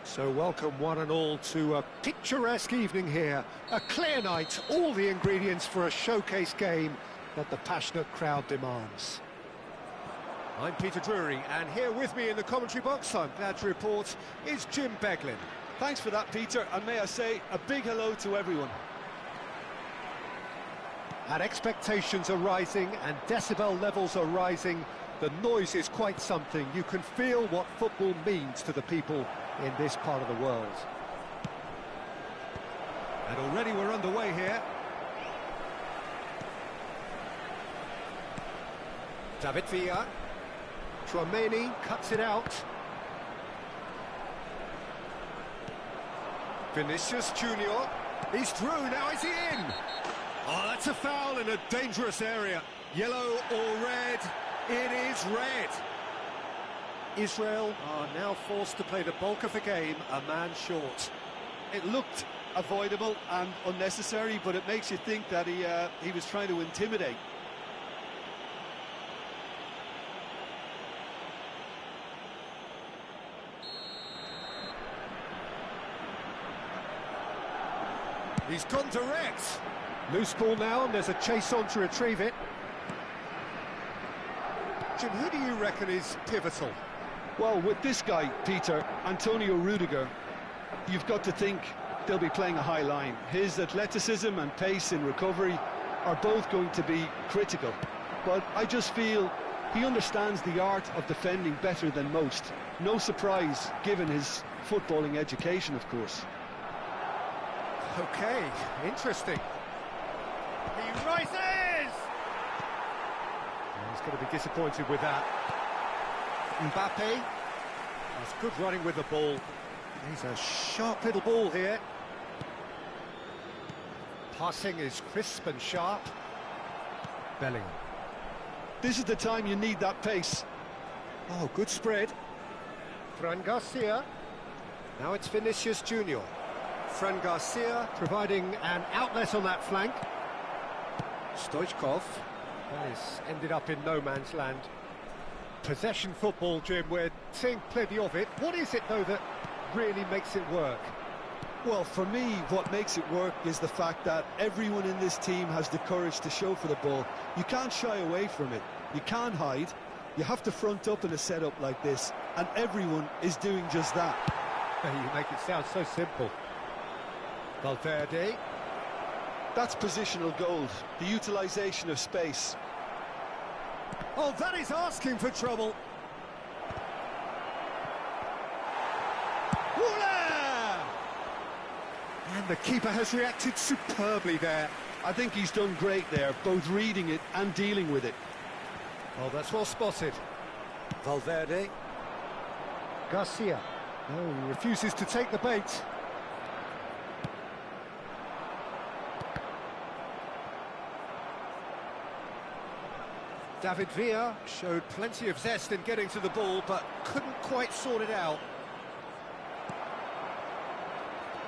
So welcome one and all to a picturesque evening here. A clear night, all the ingredients for a showcase game that the passionate crowd demands. I'm Peter Drury, and here with me in the commentary box, I'm glad to report, is Jim Beglin. Thanks for that, Peter, and may I say a big hello to everyone. And expectations are rising and decibel levels are rising. The noise is quite something. You can feel what football means to the people in this part of the world. And already we're underway here. David Villa. Tchouameni cuts it out. Vinicius Junior. He's through, now is he in? Oh, that's a foul in a dangerous area. Yellow or red? It is red. Israel are now forced to play the bulk of the game, a man short. It looked avoidable and unnecessary, but it makes you think that he was trying to intimidate. He's gone direct. Loose ball now, and there's a chase on to retrieve it. Jim, who do you reckon is pivotal? Well, with this guy, Peter, Antonio Rudiger, you've got to think they'll be playing a high line. His athleticism and pace in recovery are both going to be critical. But I just feel he understands the art of defending better than most. No surprise, given his footballing education, of course. Okay, interesting. He rises! He's going to be disappointed with that. Mbappe. That's good running with the ball. He's a sharp little ball here. Passing is crisp and sharp. Bellingham. This is the time you need that pace. Oh, good spread. Fran Garcia. Now it's Vinicius Junior. Fran Garcia providing an outlet on that flank. Stoichkov. That has ended up in no man's land. Possession football, Jim, we're seeing plenty of it. What is it, though, that really makes it work? Well, for me, what makes it work is the fact that everyone in this team has the courage to show for the ball. You can't shy away from it. You can't hide. You have to front up in a setup like this, and everyone is doing just that. You make it sound so simple. Valverde. That's positional gold, the utilisation of space. Oh, that is asking for trouble. Voila! And the keeper has reacted superbly there. I think he's done great there, both reading it and dealing with it. Oh, that's well spotted. Valverde. Garcia. No, he refuses to take the bait. David Villa showed plenty of zest in getting to the ball, but couldn't quite sort it out.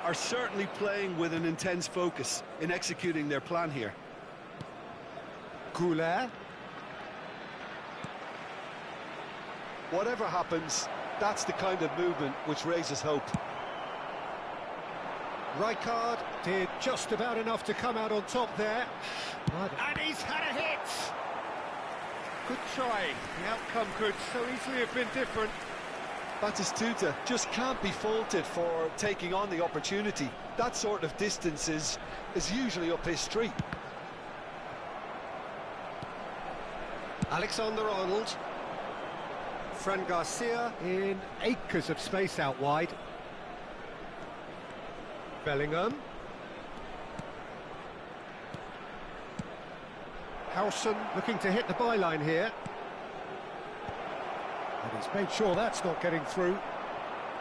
Are certainly playing with an intense focus in executing their plan here. Goulet. Whatever happens, that's the kind of movement which raises hope. Rijkaard did just about enough to come out on top there. And he's had a hit! Good try. The outcome could so easily have been different. Batistuta just can't be faulted for taking on the opportunity. That sort of distance is usually up his street. Alexander-Arnold. Fran Garcia in acres of space out wide. Bellingham. Howson looking to hit the byline here. And he's made sure that's not getting through.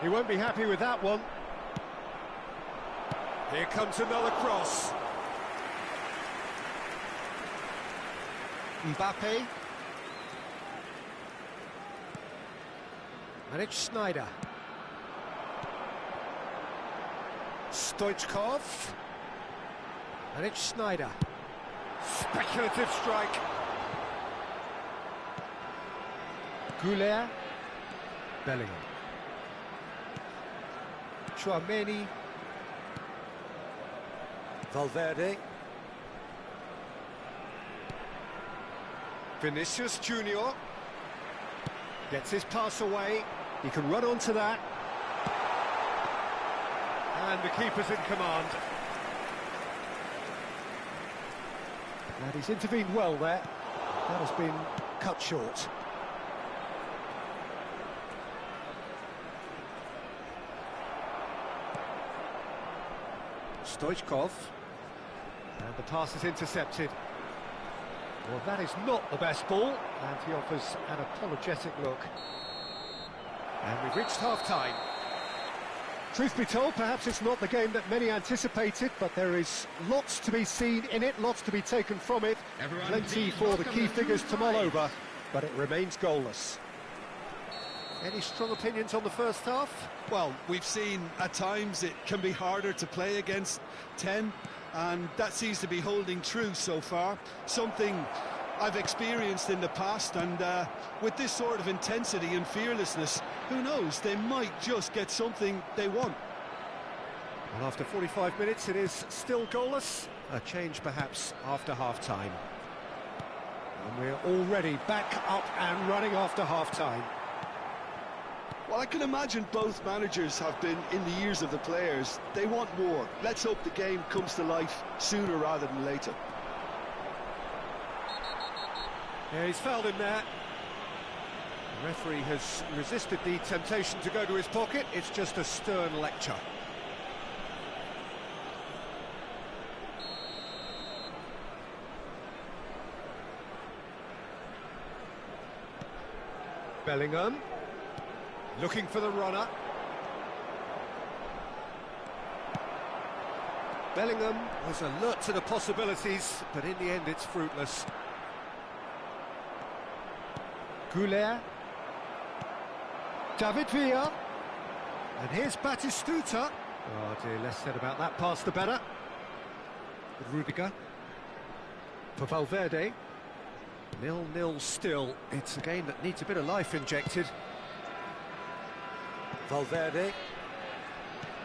He won't be happy with that one. Here comes another cross. Mbappe. And it's Sneijder. Stoichkov. And it's Sneijder. Speculative strike. Goulet. Bellingham. Chouameni. Valverde. Vinicius Junior. Gets his pass away. He can run onto that. And the keeper's in command. And he's intervened well there. That has been cut short. Stoichkov. And the pass is intercepted. Well, that is not the best ball, and he offers an apologetic look. And we've reached half-time. Truth be told, perhaps it's not the game that many anticipated, but there is lots to be seen in it, lots to be taken from it. Plenty for the key figures to mull over, but it remains goalless. Any strong opinions on the first half? Well, we've seen at times it can be harder to play against 10, and that seems to be holding true so far. Something I've experienced in the past, and with this sort of intensity and fearlessness, who knows, they might just get something they want. Well, after 45 minutes it is still goalless. A change perhaps after half-time. And we're already back up and running after half-time. Well, I can imagine both managers have been in the ears of the players. They want more. Let's hope the game comes to life sooner rather than later. Yeah, he's fouled him there. The referee has resisted the temptation to go to his pocket. It's just a stern lecture. Bellingham. Looking for the runner. Bellingham was alert to the possibilities, but in the end it's fruitless. Goulet. David Villa. And here's Batistuta. Oh dear, less said about that pass the better. With Rudiger. For Valverde. 0-0 still. It's a game that needs a bit of life injected. Valverde.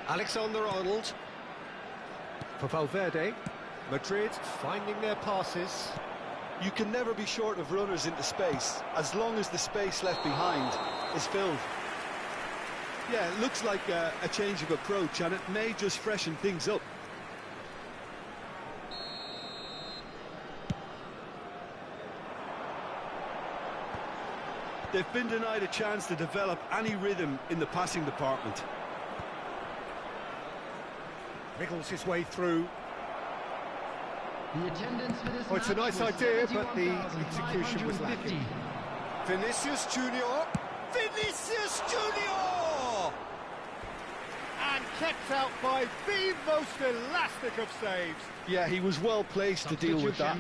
Alexander-Arnold. For Valverde. Madrid finding their passes. You can never be short of runners into space, as long as the space left behind is filled. Yeah, it looks like a change of approach, and it may just freshen things up. They've been denied a chance to develop any rhythm in the passing department. Wriggles his way through. The attendance for this It's a nice idea, but the execution was lacking. Vinicius Junior. Vinicius Junior! And kept out by the most elastic of saves. Yeah, he was well placed to deal with that.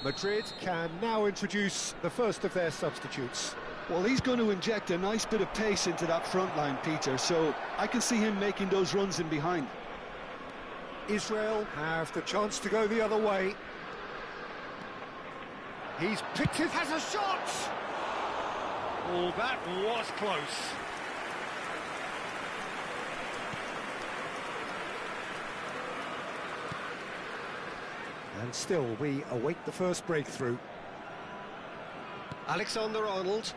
Madrid can now introduce the first of their substitutes. Well, he's going to inject a nice bit of pace into that front line, Peter, so I can see him making those runs in behind. Israel have the chance to go the other way. He's picked it, has a shot! Oh, that was close. And still, we await the first breakthrough. Alexander-Arnold.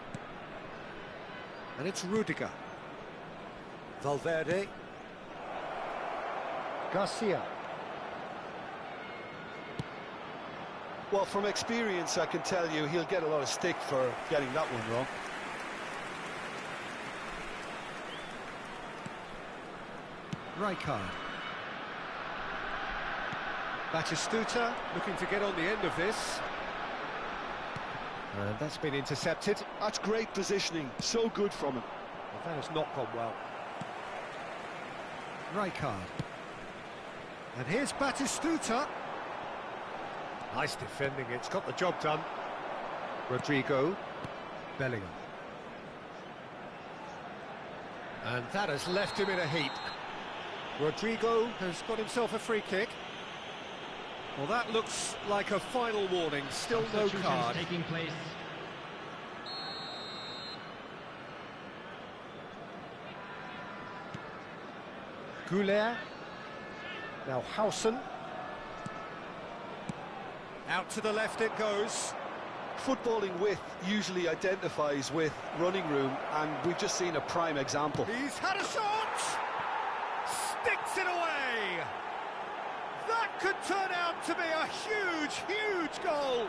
And it's Rudiger. Valverde. Garcia. Well, from experience, I can tell you he'll get a lot of stick for getting that one wrong. Rijkaard. Batistuta looking to get on the end of this. And that's been intercepted. That's great positioning, so good from him. Well, that has not gone well. Rijkaard. And here's Batistuta. Nice defending, it's got the job done. Rodrigo. Bellingham. And that has left him in a heap. Rodrigo has got himself a free kick. Well, that looks like a final warning, still no card. Taking place. Goulet. Now Howson. Out to the left it goes. Footballing width usually identifies with running room, and we've just seen a prime example. He's had a shot! Sticks it away! That could turn out to be a huge, huge goal!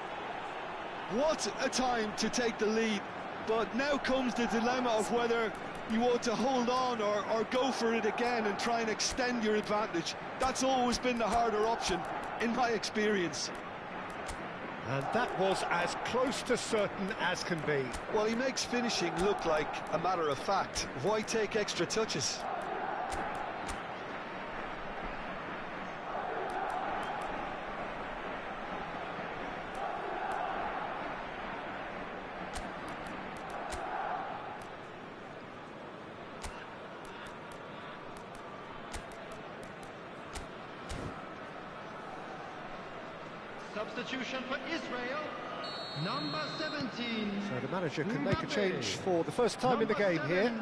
What a time to take the lead, but now comes the dilemma of whether you want to hold on or go for it again and try and extend your advantage. That's always been the harder option, in my experience. And that was as close to certain as can be. Well, he makes finishing look like a matter of fact. Why take extra touches? Substitution for Israel, number 17. So the manager can make a change for the first time in the game here.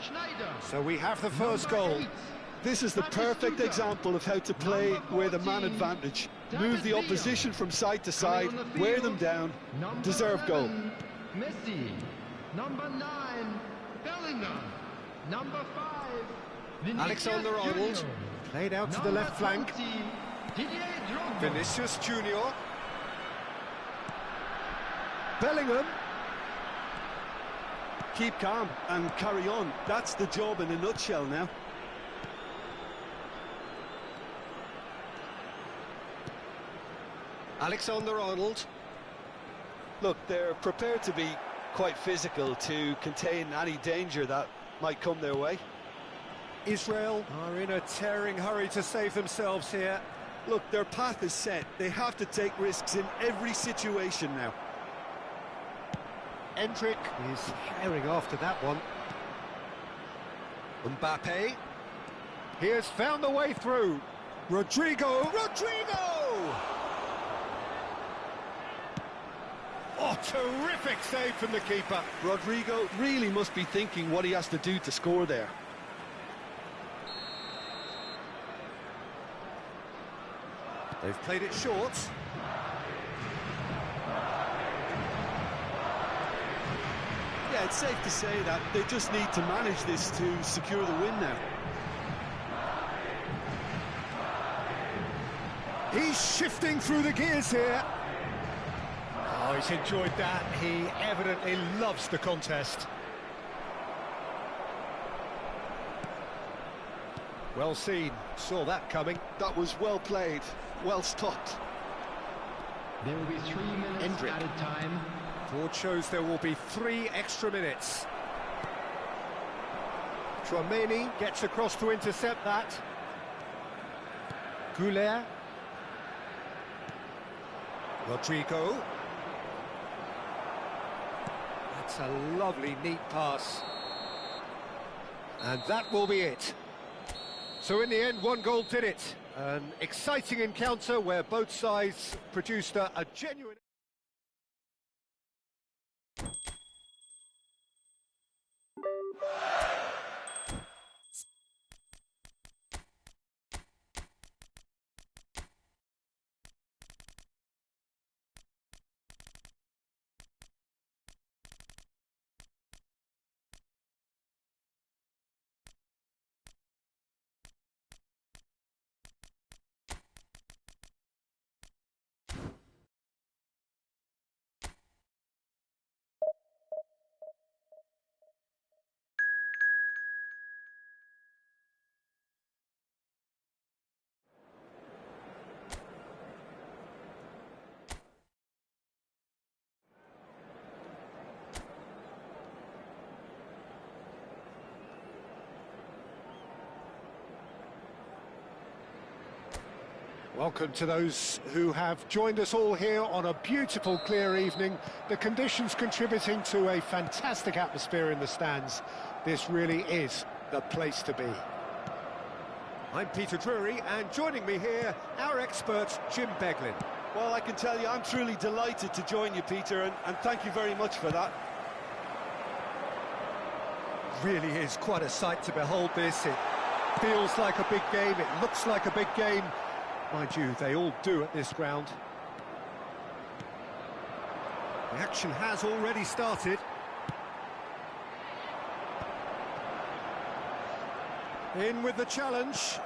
Schneider. So we have the first goal. This is the perfect example of how to play with a man advantage. Move the opposition from side to side, wear them down, deserve goal. Messi, number 9, Bellingham, number 5, Alexander-Arnold, played out to the left flank. Vinicius Junior. Bellingham. Keep calm and carry on. That's the job in a nutshell now. Alexander-Arnold. Look, they're prepared to be quite physical to contain any danger that might come their way. Israel are in a tearing hurry to save themselves here. Look, their path is set. They have to take risks in every situation now. Endrick is herring after that one. Mbappe. He has found the way through. Rodrigo. Oh, terrific save from the keeper. Rodrigo really must be thinking what he has to do to score there. They've played it short. Yeah, it's safe to say that they just need to manage this to secure the win now. He's shifting through the gears here. Oh, he's enjoyed that. He evidently loves the contest. Well seen. Saw that coming. That was well played. Well stopped. There will be 3 minutes Endrick. added time. Board shows there will be 3 extra minutes. Chouameni gets across to intercept that. Goulet. Rodrigo. That's a lovely, neat pass. And that will be it. So in the end, 1 goal did it. An exciting encounter where both sides produced a genuine... Welcome to those who have joined us all here on a beautiful, clear evening. The conditions contributing to a fantastic atmosphere in the stands. This really is the place to be. I'm Peter Drury, and joining me here, our expert, Jim Beglin. Well, I can tell you, I'm truly delighted to join you, Peter, and thank you very much for that. Really is quite a sight to behold this. It Feels like a big game, it looks like a big game. Mind you, they all do at this ground. The action has already started. In with the challenge.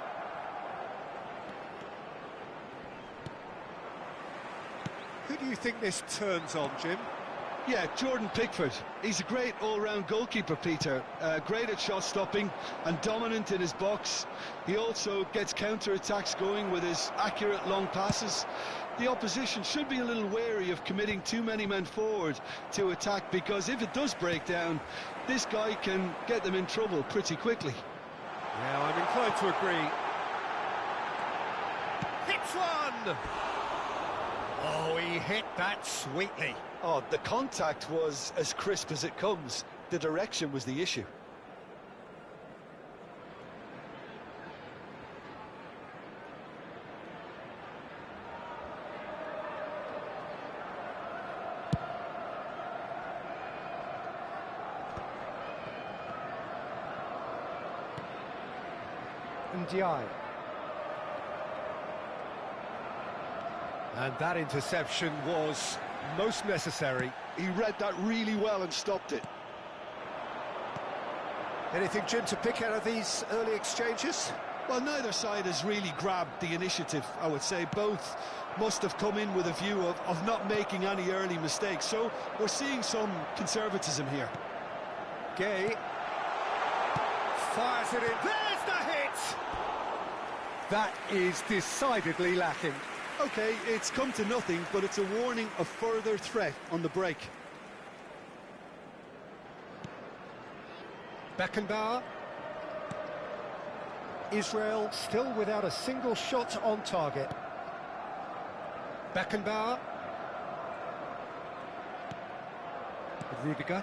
Who do you think this turns on, Jim? Yeah, Jordan Pickford. He's a great all-round goalkeeper, Peter. Great at shot stopping and dominant in his box. He also gets counter-attacks going with his accurate long passes. The opposition should be a little wary of committing too many men forward to attack, because if it does break down, this guy can get them in trouble pretty quickly. Yeah, I'm inclined to agree. Hits one! Oh, he hit that sweetly. Oh, the contact was as crisp as it comes. The direction was the issue. Ndiaye. And that interception was most necessary. He read that really well and stopped it. Anything, Jim, to pick out of these early exchanges? Well, neither side has really grabbed the initiative, I would say. Both must have come in with a view of not making any early mistakes. So we're seeing some conservatism here. Gay fires it in. There's the hit! That is decidedly lacking. OK, it's come to nothing, but it's a warning of further threat on the break. Beckenbauer. Israel still without a single shot on target. Beckenbauer. Rudiger.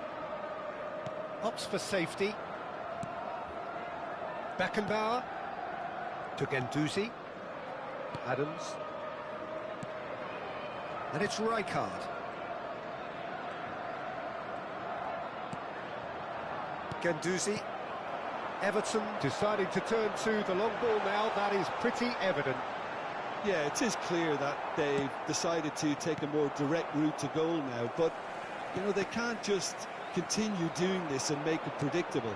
Opts for safety. Beckenbauer. To Guendouzi. Adams. And it's Rijkaard. Guendouzi. Everton deciding to turn to the long ball now. That is pretty evident. Yeah, it is clear that they've decided to take a more direct route to goal now, but, you know, they can't just continue doing this and make it predictable.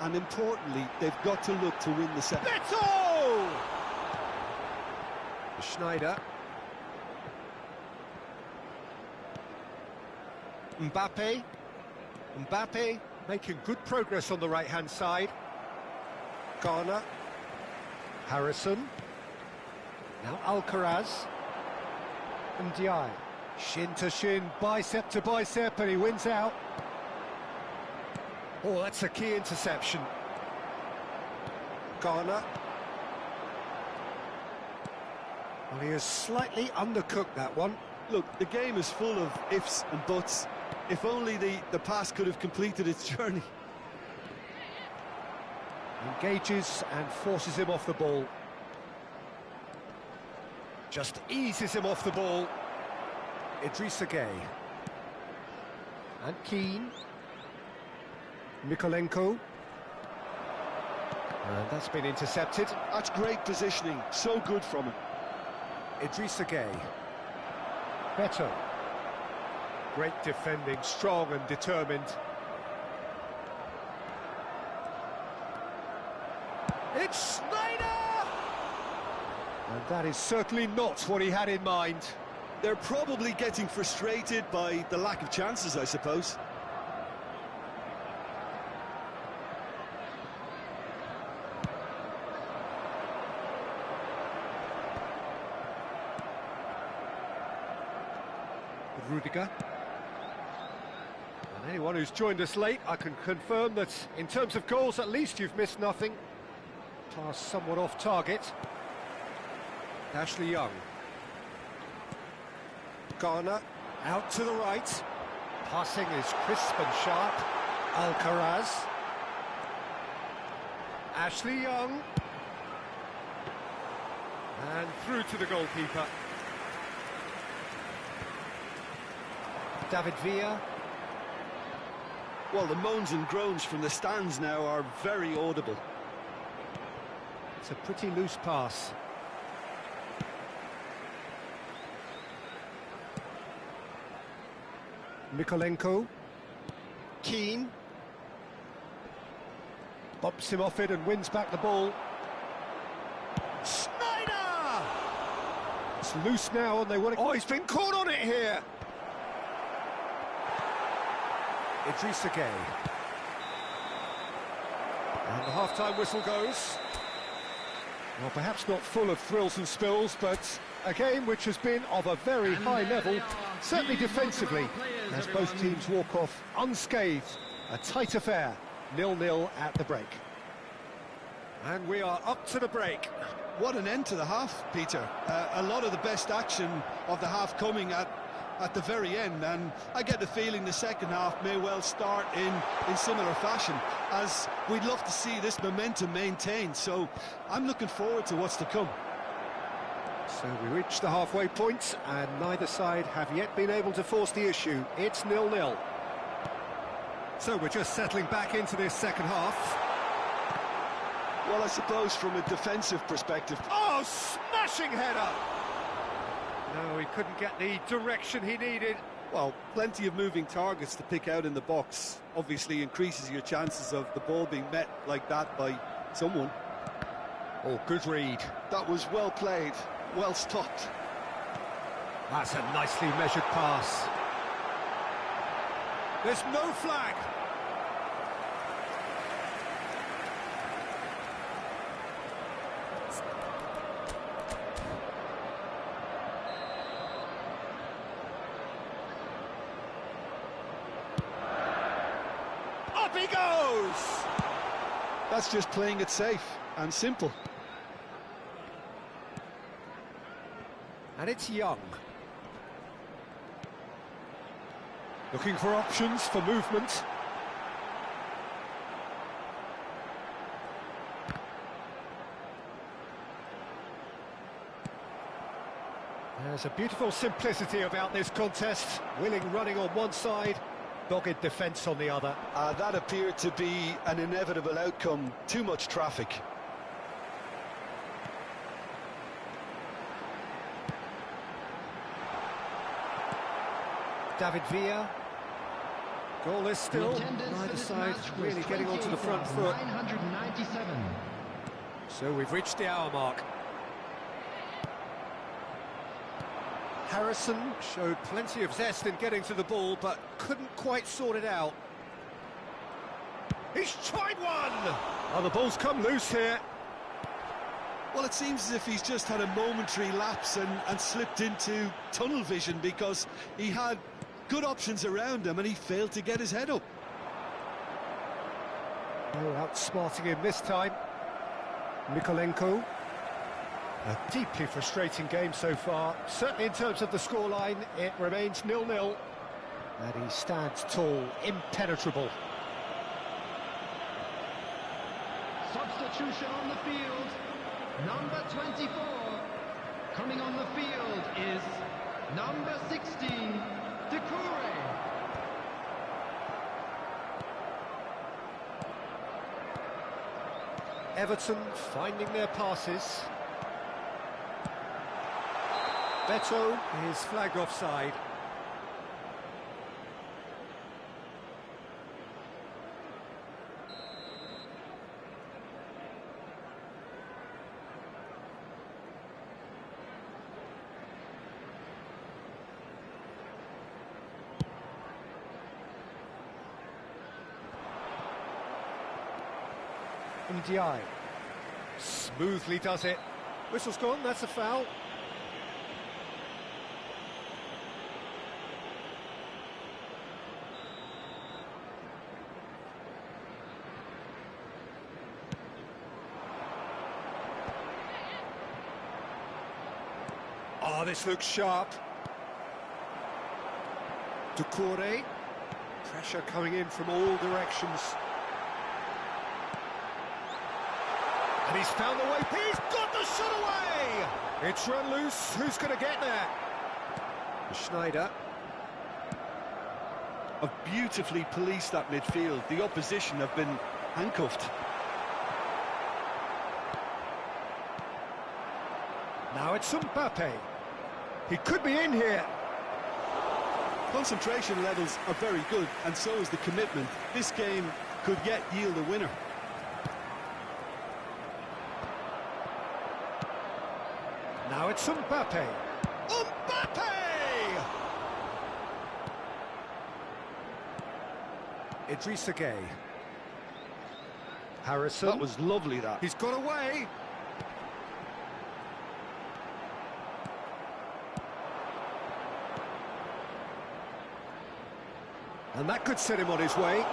And importantly, they've got to look to win the set. Beto! Schneider. Mbappe making good progress on the right-hand side. Garner. Harrison. Now Alcaraz. Ndiaye. Shin to shin, bicep to bicep, and he wins out. Oh, that's a key interception. Garner. Well, he has slightly undercooked that one. Look, the game is full of ifs and buts. If only the pass could have completed its journey. Engages and forces him off the ball. Just eases him off the ball. Idrissa Gueye. And Keane. Mikolenko. And that's been intercepted. That's great positioning. So good from him. Idrissa Gueye. Beto. Great defending, strong and determined. It's Schneider! And that is certainly not what he had in mind. They're probably getting frustrated by the lack of chances, I suppose. Rudiger. And anyone who's joined us late, I can confirm that in terms of goals, at least you've missed nothing. Pass somewhat off target. Ashley Young. Garner out to the right. Passing is crisp and sharp. Alcaraz. Ashley Young. And through to the goalkeeper. David Villa. Well, the moans and groans from the stands now are very audible. It's a pretty loose pass. Mikolenko. Keane. Bumps him off it and wins back the ball. Schneider! It's loose now and they want to... Oh, he's been caught on it here! Idrissa Gueye. And the half-time whistle goes. Well, perhaps not full of thrills and spills, but a game which has been of a very high level, certainly defensively, as both teams walk off unscathed. A tight affair, 0-0 at the break. And we are up to the break. What an end to the half, Peter. A lot of the best action of the half coming at the very end, and I get the feeling the second half may well start in similar fashion, as we'd love to see this momentum maintained, so I'm looking forward to what's to come. So we reach the halfway point, and neither side have yet been able to force the issue. It's 0-0. So we're just settling back into this second half. Well, I suppose from a defensive perspective... Oh, smashing header! No, he couldn't get the direction he needed. Well, plenty of moving targets to pick out in the box. Obviously increases your chances of the ball being met like that by someone. Oh, good read. That was well played, well stopped. That's a nicely measured pass. There's no flag. Up he goes! That's just playing it safe and simple. And it's Young. Looking for options for movement. There's a beautiful simplicity about this contest. Willing running on one side, dogged defence on the other. That appeared to be an inevitable outcome. Too much traffic. David Villa. Goalless still. Neither side really getting onto the front foot. 997. So we've reached the hour mark. Harrison showed plenty of zest in getting to the ball, but couldn't quite sort it out. He's tried one! Oh, the ball's come loose here. Well, it seems as if he's just had a momentary lapse and slipped into tunnel vision, because he had good options around him and he failed to get his head up. Oh, outsmarting him this time. Mikolenko. A deeply frustrating game so far. Certainly in terms of the scoreline, it remains 0-0. And he stands tall, impenetrable. Substitution on the field. Number 24. Coming on the field is number 16, Decoure. Everton finding their passes. Beto is flagged offside. Ndiaye smoothly does it. Whistle's gone, that's a foul. Oh, this looks sharp. Decoure. Pressure coming in from all directions. And he's found the way. He's got the shot away! It's run loose. Who's going to get there? Schneider. Have beautifully policed that midfield. The opposition have been handcuffed. Now it's Mbappe. He could be in here. Concentration levels are very good, and so is the commitment. This game could yet yield a winner. Now it's Mbappe. Mbappe! Idrissa Gueye. Harrison. That was lovely, that. He's got away. And that could set him on his way.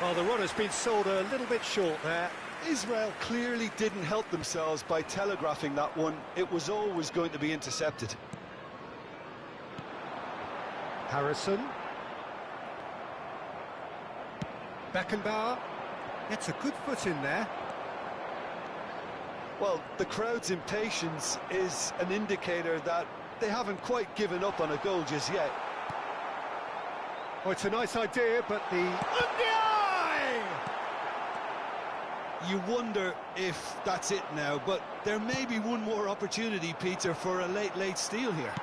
Well, the runner's been sold a little bit short there. Israel clearly didn't help themselves by telegraphing that one. It was always going to be intercepted. Harrison. Beckenbauer. Gets a good foot in there. Well, the crowd's impatience is an indicator that they haven't quite given up on a goal just yet. Oh, it's a nice idea, but the... You wonder if that's it now, but there may be one more opportunity, Peter, for a late steal here.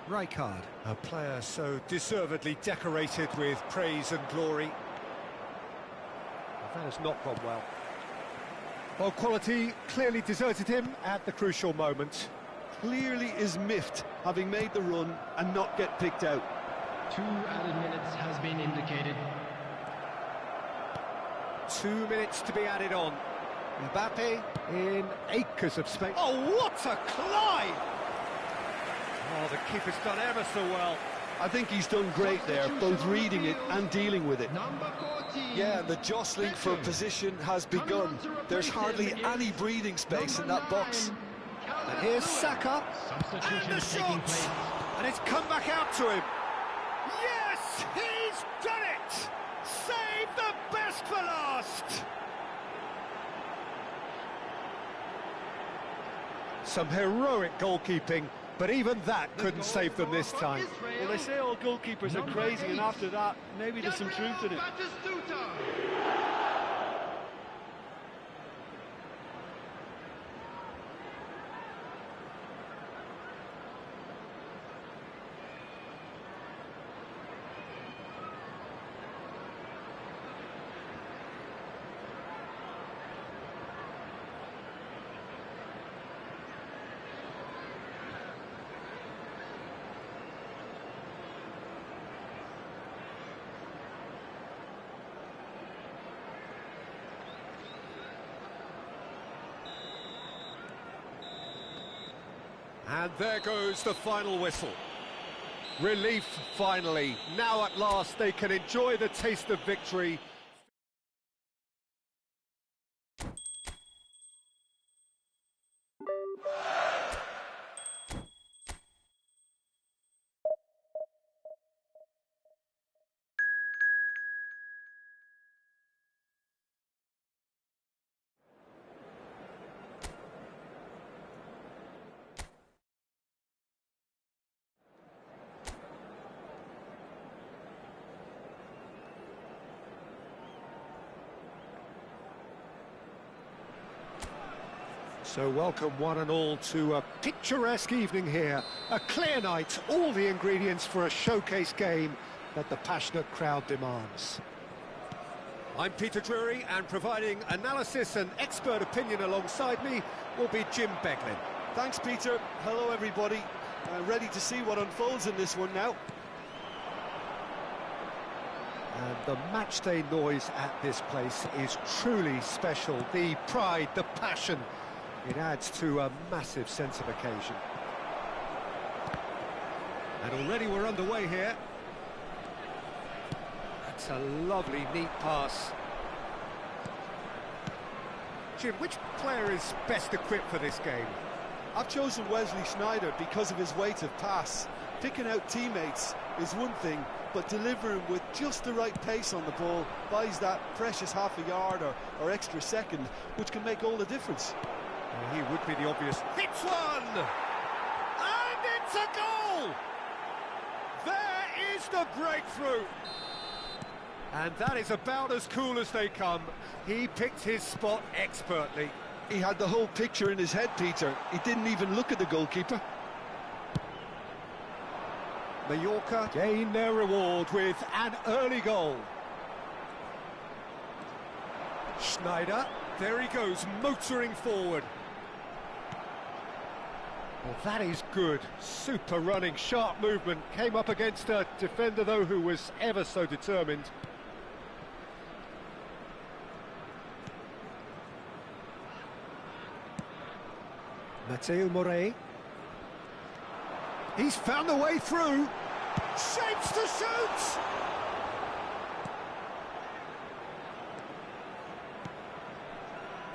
Rijkaard, a player so deservedly decorated with praise and glory. That has not gone well. Well, quality clearly deserted him at the crucial moment. Clearly is miffed, having made the run and not get picked out. 2 added minutes has been indicated. 2 minutes to be added on. Mbappe in acres of space. Oh, what a climb! Oh, the keeper's done ever so well. I think he's done great there, both reading it and dealing with it. Number 14. Yeah, the jostling for position has begun. There's hardly any breathing space in that box. And here's Saka, and the shot! And it's come back out to him. Yes, he's done it! Save the best for last! Some heroic goalkeeping, but even that couldn't save them this time. Well, they say all goalkeepers are crazy, and after that, maybe there's some truth in it. And there goes the final whistle. Relief, finally. Now at last they can enjoy the taste of victory. So welcome one and all to a picturesque evening here. A clear night, all the ingredients for a showcase game that the passionate crowd demands. I'm Peter Drury, and providing analysis and expert opinion alongside me will be Jim Beglin. Thanks, Peter. Hello, everybody. Ready to see what unfolds in this one now. And the matchday noise at this place is truly special. The pride, the passion, it adds to a massive sense of occasion. And already we're underway here. That's a lovely, neat pass. Jim, which player is best equipped for this game? I've chosen Wesley Sneijder because of his weight of pass. Picking out teammates is one thing, but delivering with just the right pace on the ball buys that precious half a yard or extra second, which can make all the difference. He would be the obvious. Hits one! And it's a goal! There is the breakthrough! And that is about as cool as they come. He picked his spot expertly. He had the whole picture in his head, Peter. He didn't even look at the goalkeeper. Mallorca gain their reward with an early goal. Sneijder, there he goes, motoring forward. Well, that is good. Super running, sharp movement. Came up against a defender, though, who was ever so determined. Mateo Morey. He's found the way through. Shapes to shoot!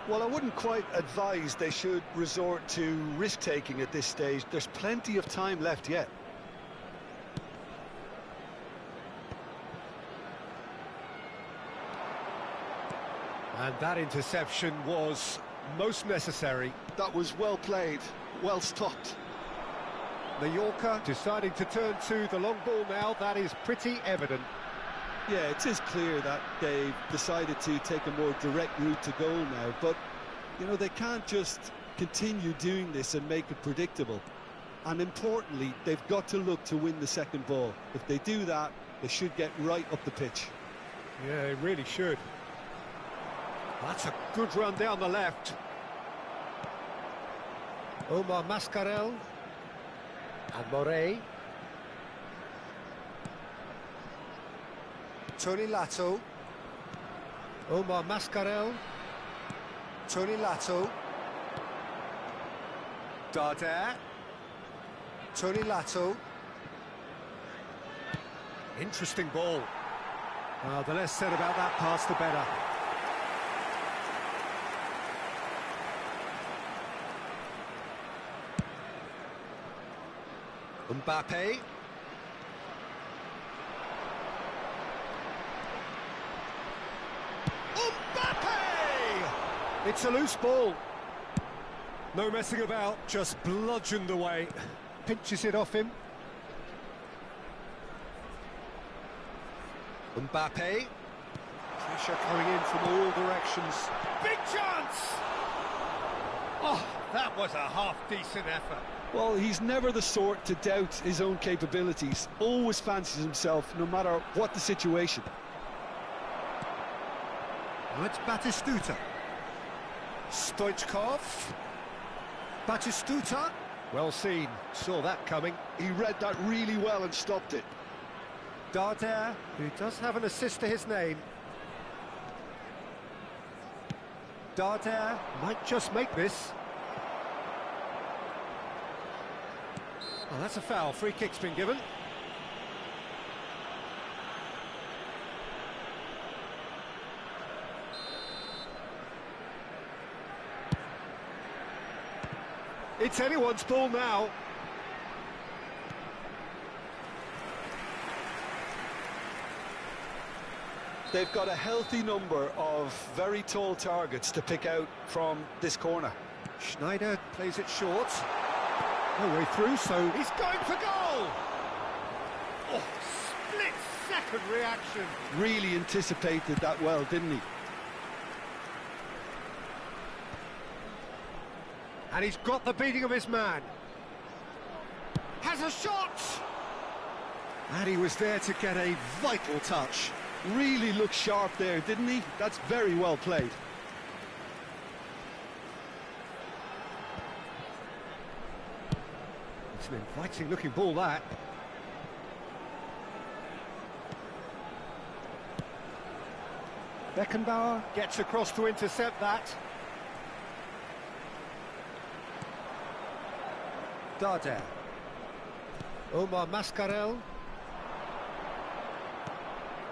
Well, I wouldn't quite advise they should resort to risk-taking at this stage. There's plenty of time left yet. And that interception was most necessary. That was well played, well stopped. Mallorca deciding to turn to the long ball now. That is pretty evident. Yeah, it is clear that they've decided to take a more direct route to goal now, but, you know, they can't just continue doing this and make it predictable. And importantly, they've got to look to win the second ball. If they do that, they should get right up the pitch. Yeah, they really should. That's a good run down the left. Omar Mascarell. And Morey. Tony Lato. Omar Mascarell. Tony Lato. Darder. Tony Lato. Interesting ball. The less said about that pass, the better. Mbappe. Mbappe! It's a loose ball. No messing about, just bludgeoned away. Pinches it off him. Mbappe. Pressure coming in from all directions. Big chance! Oh, that was a half-decent effort. Well, he's never the sort to doubt his own capabilities. Always fancies himself, no matter what the situation. Well, it's Batistuta. Stoichkov. Batistuta. Well seen. Saw that coming. He read that really well and stopped it. Darder, who does have an assist to his name. Darder might just make this. Oh, that's a foul. Free kick's been given. It's anyone's ball now. They've got a healthy number of very tall targets to pick out from this corner. Sneijder plays it short. No way through, so he's going for goal! Oh, split-second reaction. Really anticipated that well, didn't he? And he's got the beating of his man. Has a shot! And he was there to get a vital touch. Really looked sharp there, didn't he? That's very well played. It's an inviting looking ball, that. Beckenbauer gets across to intercept that. Darder. Omar Mascarell.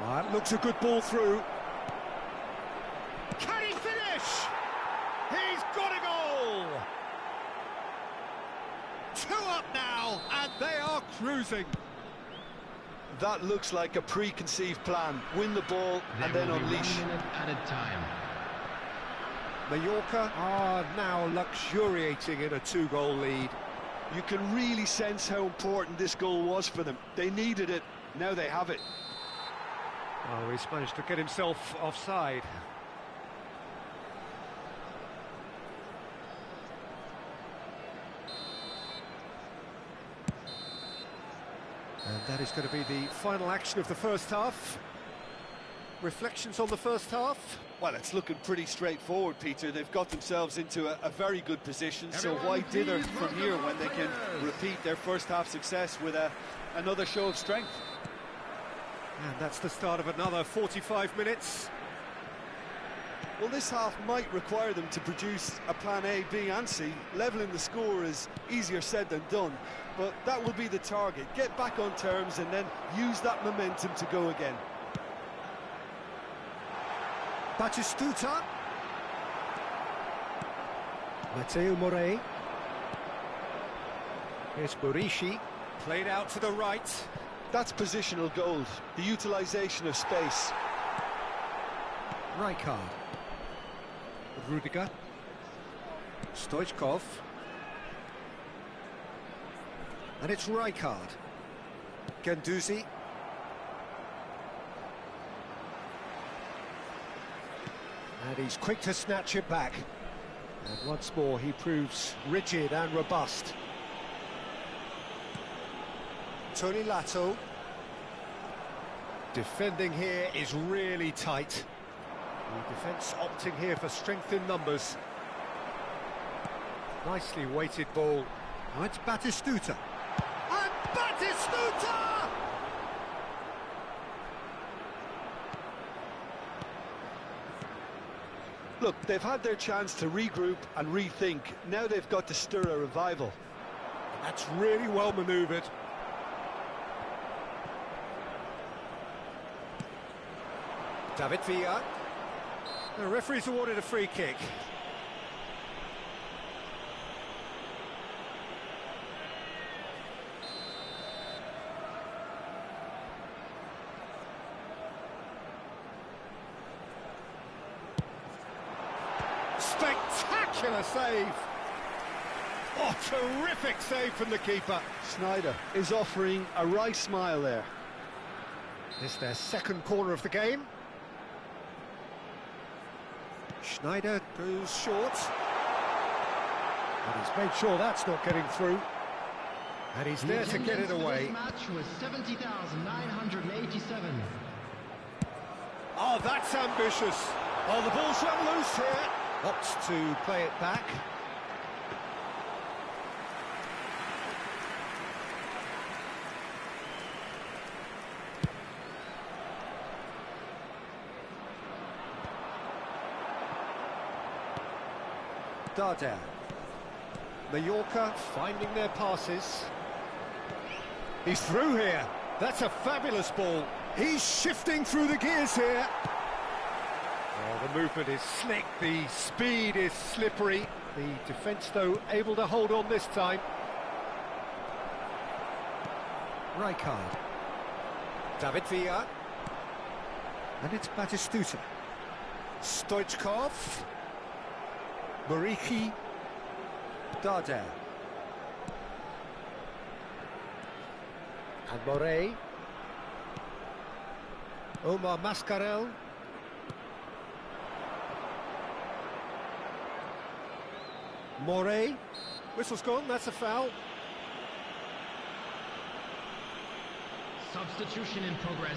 That looks a good ball through. Can he finish? He's got a goal! 2 up now, and they are cruising. That looks like a preconceived plan. Win the ball and then unleash. 1 minute added time. Mallorca are now luxuriating in a 2-goal lead. You can really sense how important this goal was for them. They needed it, now they have it. Oh, he's managed to get himself offside. And that is going to be the final action of the first half. Reflections on the first half? Well, it's looking pretty straightforward, Peter. They've got themselves into a very good position, so why dither from here when they can repeat their first half success with another show of strength? And that's the start of another 45 minutes. Well, this half might require them to produce a plan A, B and C. Levelling the score is easier said than done, but that will be the target. Get back on terms and then use that momentum to go again. Batistuta. Matteo Morey. Here's Burishi. Played out to the right. That's positional gold, the utilisation of space. Rijkaard. Rudiger. Stoichkov. And it's Rijkaard. Guendouzi. And he's quick to snatch it back. And once more he proves rigid and robust. Tony Lato. Defending here is really tight. The defence opting here for strength in numbers. Nicely weighted ball. Now it's Batistuta. And Batistuta! Look, they've had their chance to regroup and rethink. Now they've got to stir a revival. That's really well manoeuvred. David Villa. The referee's awarded a free kick. Spectacular save! Oh, terrific save from the keeper. Sneijder is offering a wry smile there. This is their second corner of the game. Sneijder goes short. And he's made sure that's not getting through. And he's there to get it away. This match was 70,987. Oh, that's ambitious. Oh, the ball's run loose here. Opts to play it back. Darder. Mallorca finding their passes. He's through here. That's a fabulous ball. He's shifting through the gears here. Oh, the movement is slick, the speed is slippery. The defence, though, able to hold on this time. Rijkaard. David Villa. And it's Batistuta. Stoichkov. Muriqi. Darder. And Morey. Omar Mascarell. Morey. Whistle's gone, that's a foul. Substitution in progress.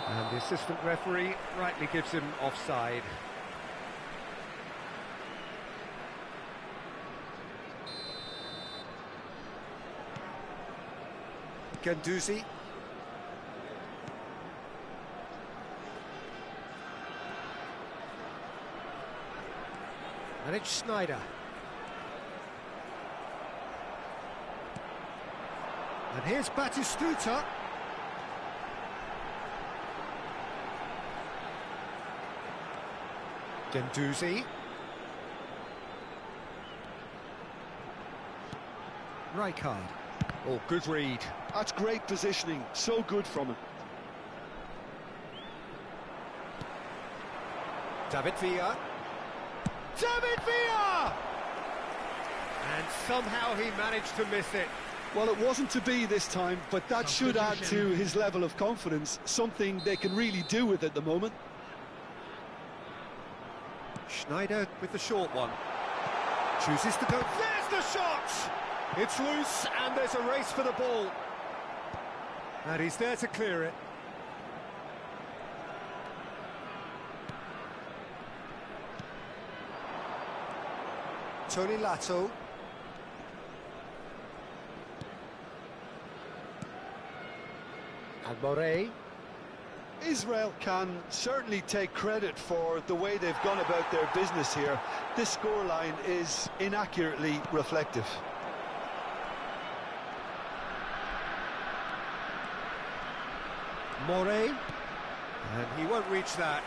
And the assistant referee rightly gives him offside. Guendouzi. And it's Sneijder. And here's Batistuta. Guendouzi. Rijkaard. Oh, good read. That's great positioning, so good from him. David Villa. David Villa! And somehow he managed to miss it. Well, it wasn't to be this time, but that should add to his level of confidence, something they can really do with at the moment. Sneijder with the short one. Chooses to go. There's the shot! It's loose, and there's a race for the ball. And he's there to clear it. Tony Lato. And Morey. Israel can certainly take credit for the way they've gone about their business here. This scoreline is inaccurately reflective. Morey. And he won't reach that.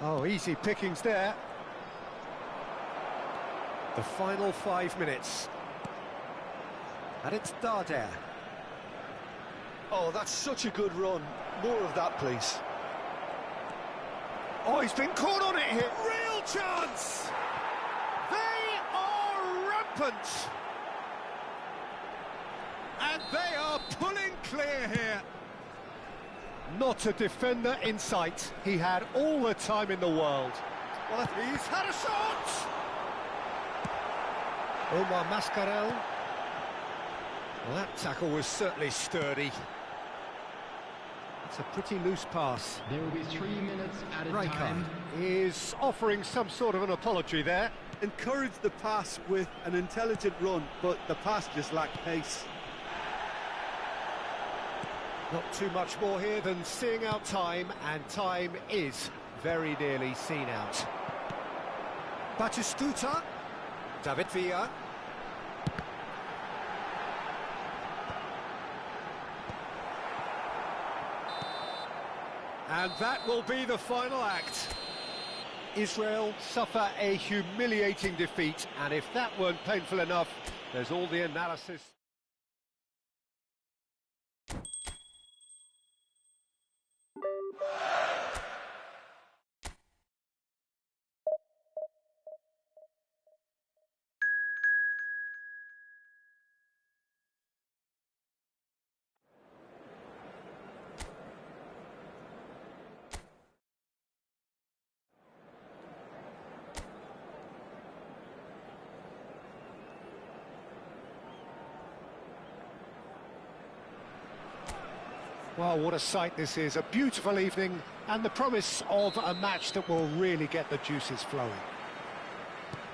Oh, easy pickings there. The final 5 minutes. And it's Darder. Oh, that's such a good run. More of that, please. Oh, he's been caught on it here. Real chance! They are rampant! And they are pulling clear here. Not a defender in sight. He had all the time in the world. Well, he's had a shot! Omar Mascarell. Well, that tackle was certainly sturdy. It's a pretty loose pass. There will be 3 minutes added Rijkaard time. is offering some sort of an apology there. Encouraged the pass with an intelligent run, but the pass just lacked pace. Not too much more here than seeing out time, and time is very nearly seen out. Batistuta. David Villa. And that will be the final act. Israel suffer a humiliating defeat, and if that weren't painful enough, there's all the analysis. Well, what a sight this is. A beautiful evening and the promise of a match that will really get the juices flowing.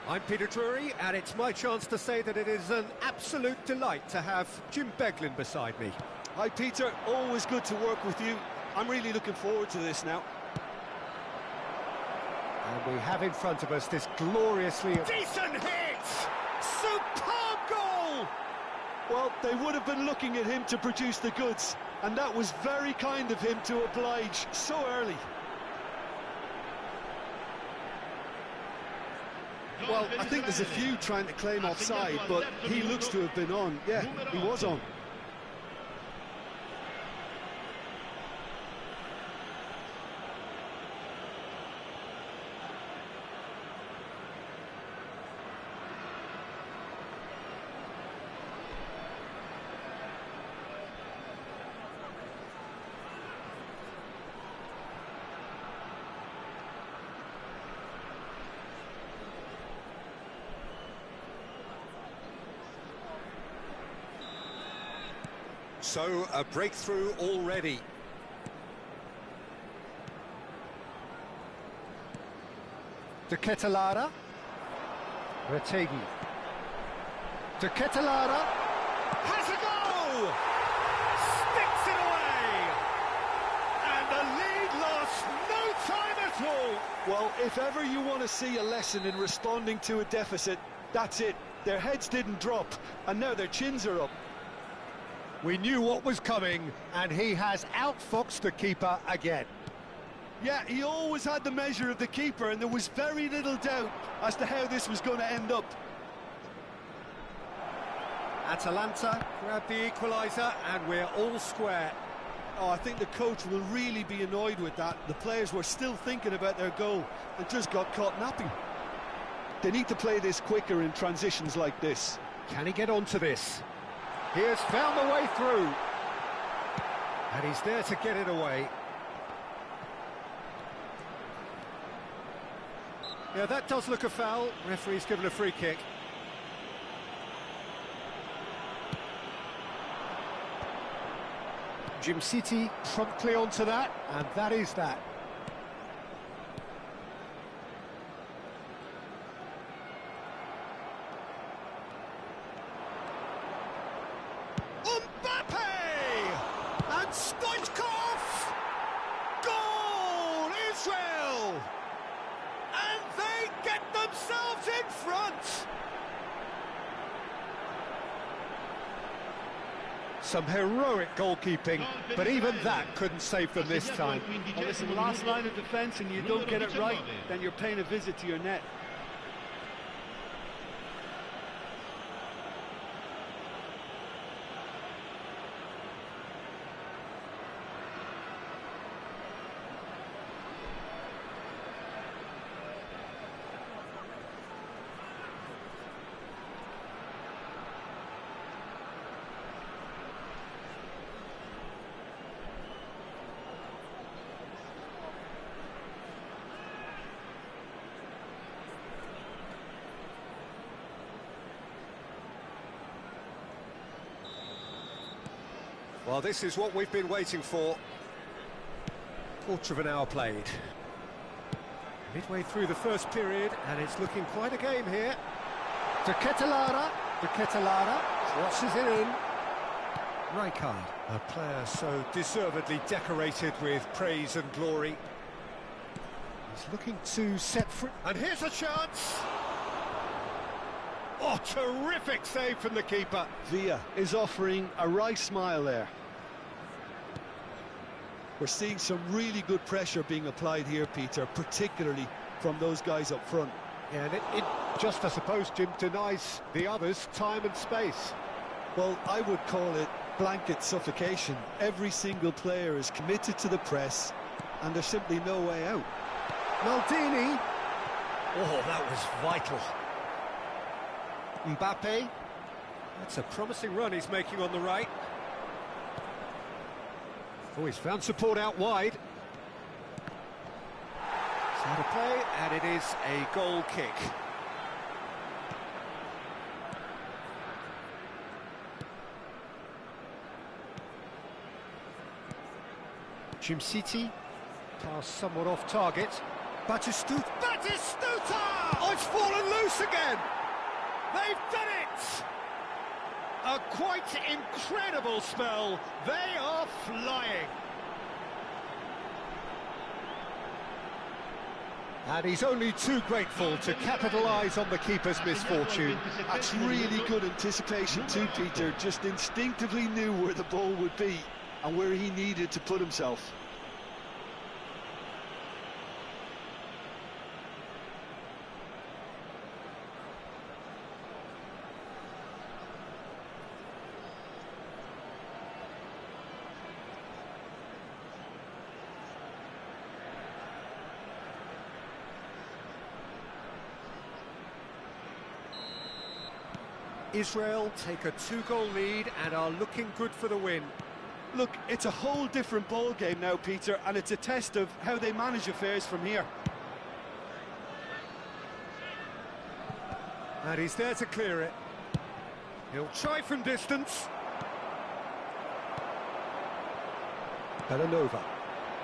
I'm Peter Drury, and it's my chance to say that it is an absolute delight to have Jim Beglin beside me. Hi, Peter. Always good to work with you. I'm really looking forward to this now. And we have in front of us this gloriously... Decent hit! Superb goal! Well, they would have been looking at him to produce the goods, and that was very kind of him to oblige so early. Well, I think there's a few trying to claim offside, but he looks to have been on. Yeah, he was on. So, a breakthrough already. De Ketelara. Retegi. De Ketelara. Has a goal! Sticks it away! And the lead lost no time at all! Well, if ever you want to see a lesson in responding to a deficit, that's it. Their heads didn't drop, and now their chins are up. We knew what was coming, and he has outfoxed the keeper again. Yeah, he always had the measure of the keeper, and there was very little doubt as to how this was going to end up. Atalanta grabbed the equaliser, and we're all square. Oh, I think the coach will really be annoyed with that. The players were still thinking about their goal and just got caught napping. They need to play this quicker in transitions like this. Can he get onto this? He has found the way through. And he's there to get it away. Yeah, that does look a foul. Referee's given a free kick. Jim City promptly onto that, and that is that. And Stoichkov! Goal, Israel! And they get themselves in front! Some heroic goalkeeping, but even that couldn't save them this time. Well, listen, last line of defence and you don't get it right, then you're paying a visit to your net. Well, this is what we've been waiting for. Quarter of an hour played. Midway through the first period, and it's looking quite a game here. De Ketelara crosses it in. Rijkaard, a player so deservedly decorated with praise and glory. He's looking to set free. And here's a chance! Oh, terrific save from the keeper. Villa is offering a wry smile there. We're seeing some really good pressure being applied here, Peter, particularly from those guys up front. Yeah, and it just, I suppose, Jim, denies the others time and space. Well, I would call it blanket suffocation. Every single player is committed to the press, and there's simply no way out. Maldini. Oh, that was vital. Mbappe. That's a promising run he's making on the right. Oh, he's found support out wide. It's out of play, and it is a goal kick. Jim City. Pass somewhat off target. Batistuta! Oh, it's fallen loose again! They've done it! A quite incredible spell. They are flying. And he's only too grateful to capitalise on the keeper's misfortune. That's really good anticipation too, Peter. Just instinctively knew where the ball would be and where he needed to put himself. Israel take a 2-goal lead and are looking good for the win. Look, it's a whole different ball game now, Peter, and it's a test of how they manage affairs from here. And he's there to clear it. He'll try from distance. Belanova.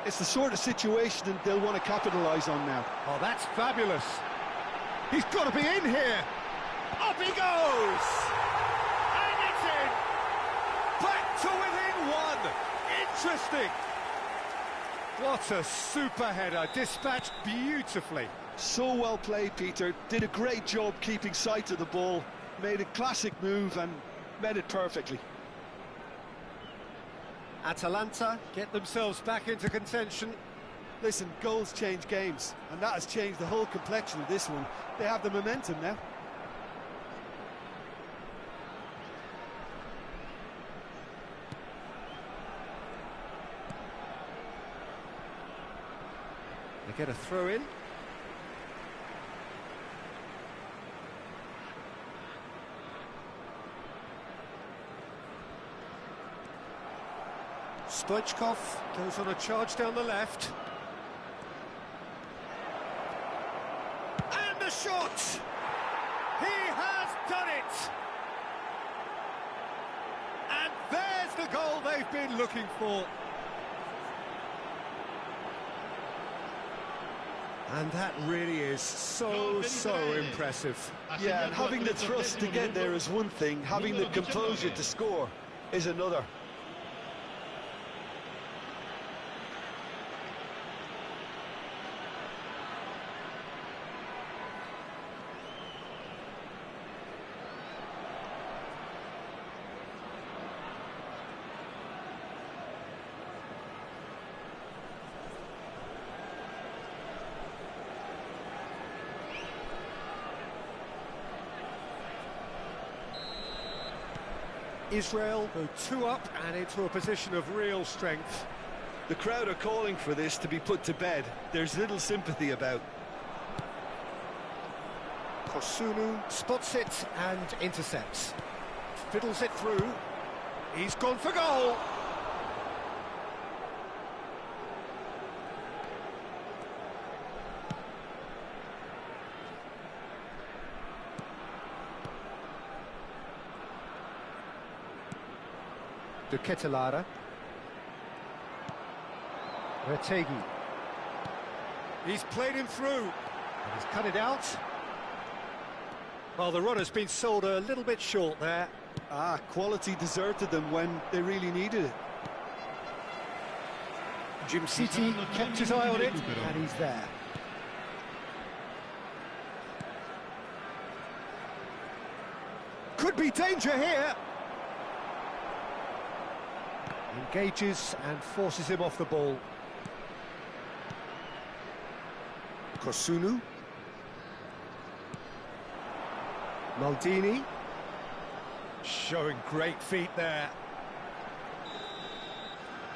It's the sort of situation that they'll want to capitalise on now. Oh, that's fabulous. He's got to be in here. Up he goes! And it's in! Back to within one! Interesting! What a super header, dispatched beautifully. So well played, Peter. Did a great job keeping sight of the ball. Made a classic move and met it perfectly. Atalanta get themselves back into contention. Listen, goals change games, and that has changed the whole complexion of this one. They have the momentum now. They get a throw in. Stoichkov goes on a charge down the left. And the shot! He has done it! And there's the goal they've been looking for. And that really is so impressive. Yeah, and having the thrust to get there is one thing, having the composure to score is another. Israel go 2 up and into a position of real strength. The crowd are calling for this to be put to bed. There's little sympathy about. Kosunu spots it and intercepts. Fiddles it through. He's gone for goal. De Ketelara. Retegi. He's played him through. And he's cut it out. Well, the runner's been sold a little bit short there. Quality deserted them when they really needed it. Jim City kept his eye on it, and he's there. Could be danger here. Engages and forces him off the ball. Kosunu. Maldini. Showing great feet there.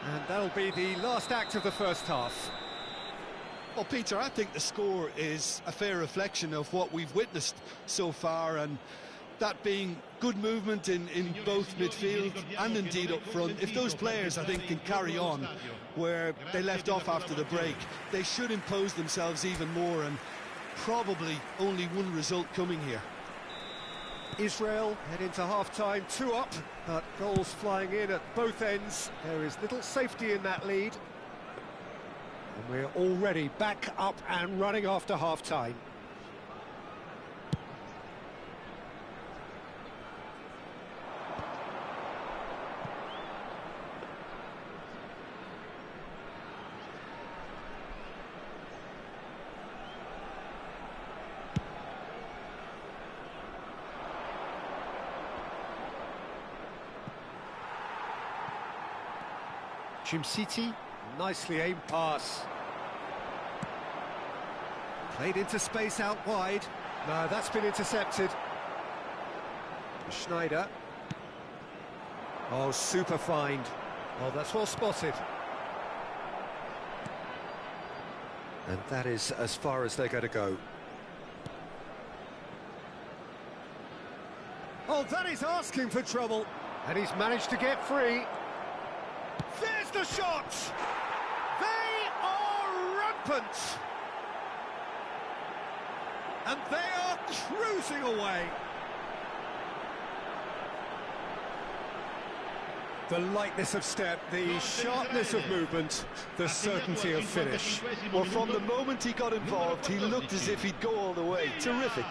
And that'll be the last act of the first half. Well, Peter, I think the score is a fair reflection of what we've witnessed so far, and that being good movement in both midfield and indeed up front. If those players, I think, can carry on where they left off after the break, they should impose themselves even more, and probably only one result coming here. Israel head into half-time 2 up, but goals flying in at both ends. There is little safety in that lead. And we're already back up and running after half-time. Jim City, nicely aimed pass. Played into space out wide. No, that's been intercepted. Schneider. Oh, super find. Oh, that's well spotted. And that is as far as they're going to go. Oh, Well, that is asking for trouble. And he's managed to get free. There's the shot! They are rampant! And they are cruising away. The lightness of step, the sharpness of movement, the certainty of finish. Well, from the moment he got involved, he looked as if he'd go all the way. Terrific.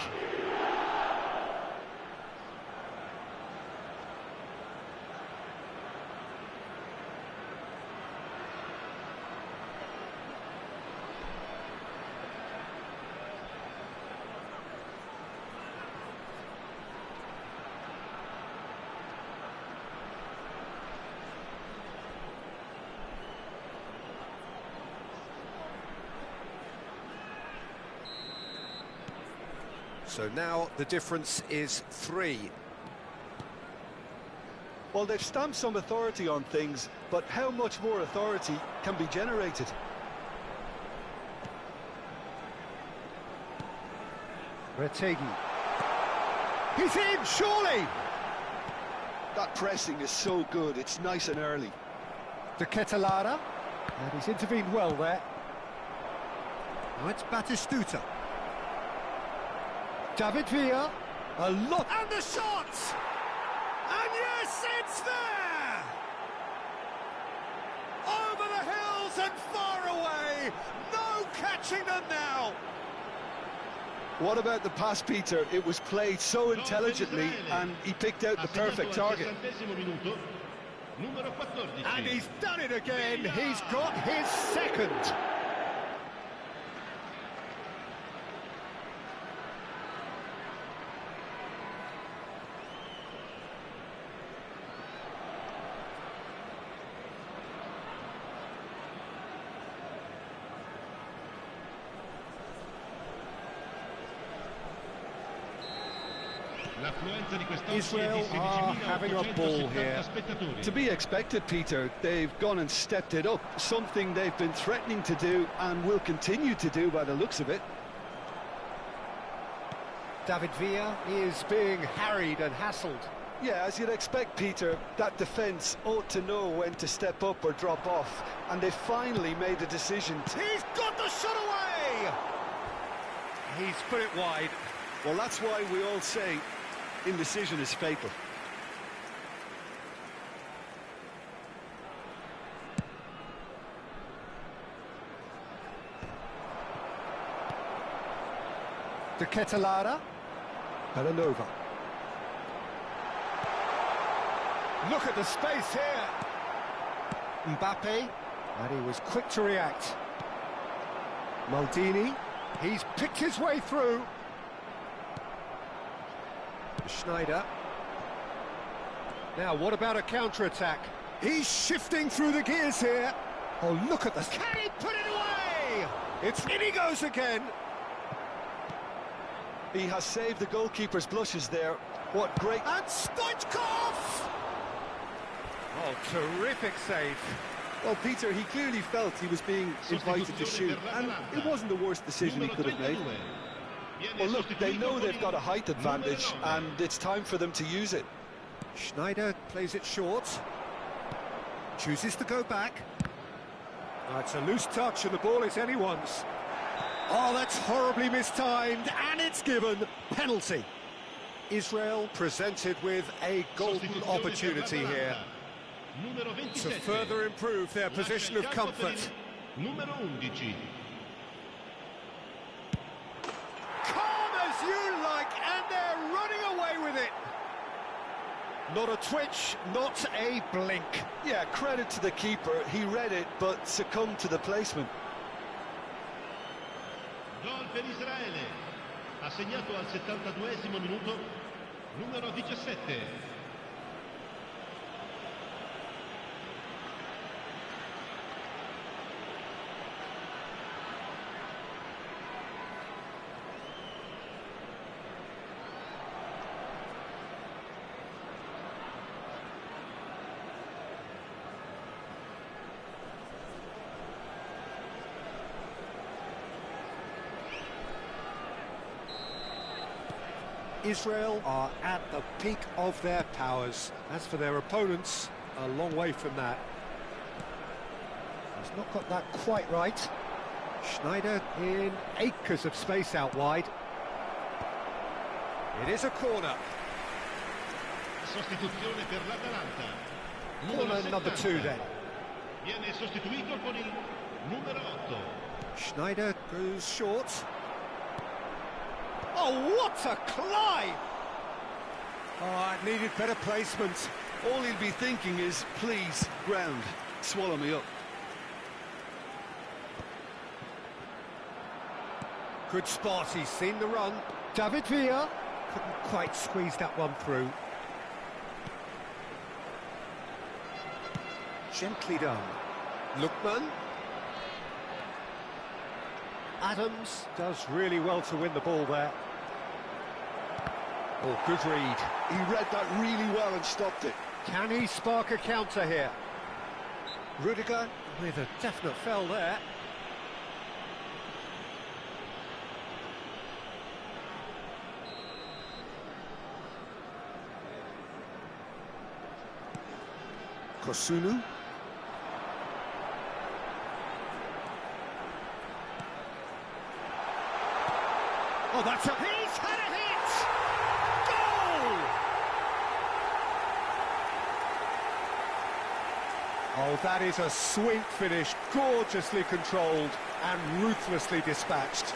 So now the difference is 3. Well, they've stamped some authority on things, but how much more authority can be generated? Retegi. He's in, surely! That pressing is so good, it's nice and early. De Ketelada, and he's intervened well there. Now it's Batistuta. David Villa, a lot, and the shot! And yes, it's there! Over the hills and far away, no catching them now! What about the pass, Peter? It was played so intelligently, and he picked out the perfect target. And he's done it again, he's got his second! Israel are having a ball here. To be expected, Peter. They've gone and stepped it up, something they've been threatening to do and will continue to do by the looks of it. David Villa is being harried and hassled. Yeah, as you'd expect, Peter, that defence ought to know when to step up or drop off, and they finally made a decision. He's got the shot away! He's put it wide. Well, that's why we all say indecision is fatal. De Ketelada. Belanova. Look at the space here. Mbappe, and he was quick to react. Maldini, he's picked his way through. Schneider. Now, what about a counter-attack? He's shifting through the gears here. Oh, look at this. Can he put it away? It's in he goes again. He has saved the goalkeeper's blushes there. What great... And Stoichkov! Oh, terrific save. Well, Peter, he clearly felt he was being invited to shoot, and it wasn't the worst decision he could have made. Well, look, they know they've got a height advantage, and it's time for them to use it. Schneider plays it short. Chooses to go back. Oh, it's a loose touch, and the ball is anyone's. Oh, that's horribly mistimed, and it's given. Penalty. Israel presented with a golden opportunity here to further improve their position of comfort. Calm as you like, and they're running away with it. Not a twitch, not a blink. Yeah, credit to the keeper. He read it, but succumbed to the placement. Gol per Israele. Ha segnato al 72esimo minuto, numero 17. Israel are at the peak of their powers. As for their opponents, a long way from that. He's not got that quite right. Schneider in acres of space out wide. It is a corner. Sostituzione per l'Atalanta. Corner number 2 then. Viene sostituito con il numero 8. Schneider goes short. Oh, what a climb! Oh, it needed better placement. All he'll be thinking is, please, ground, swallow me up. Good spot, he's seen the run. David Villa couldn't quite squeeze that one through. Gently done. Lookman. Adams does really well to win the ball there. Oh, good read. He read that really well and stopped it. Can he spark a counter here? Rudiger with a definite foul there. Kosunu. Oh, that's a... He's had a hit! Goal! Oh, that is a sweet finish, gorgeously controlled and ruthlessly dispatched.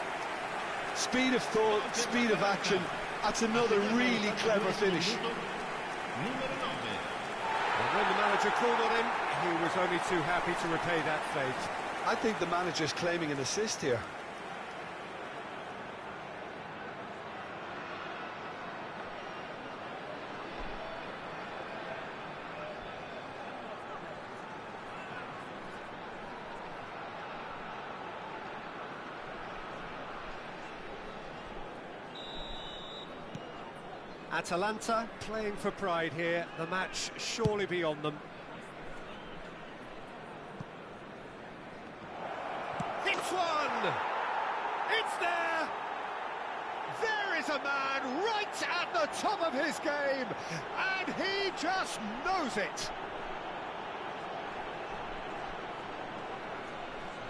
Speed of thought, speed of action. That's another really clever finish. And when the manager called on him, he was only too happy to repay that fate. I think the manager's claiming an assist here. Atalanta playing for pride here, the match surely beyond them. It's one! It's there! There is a man right at the top of his game, and he just knows it!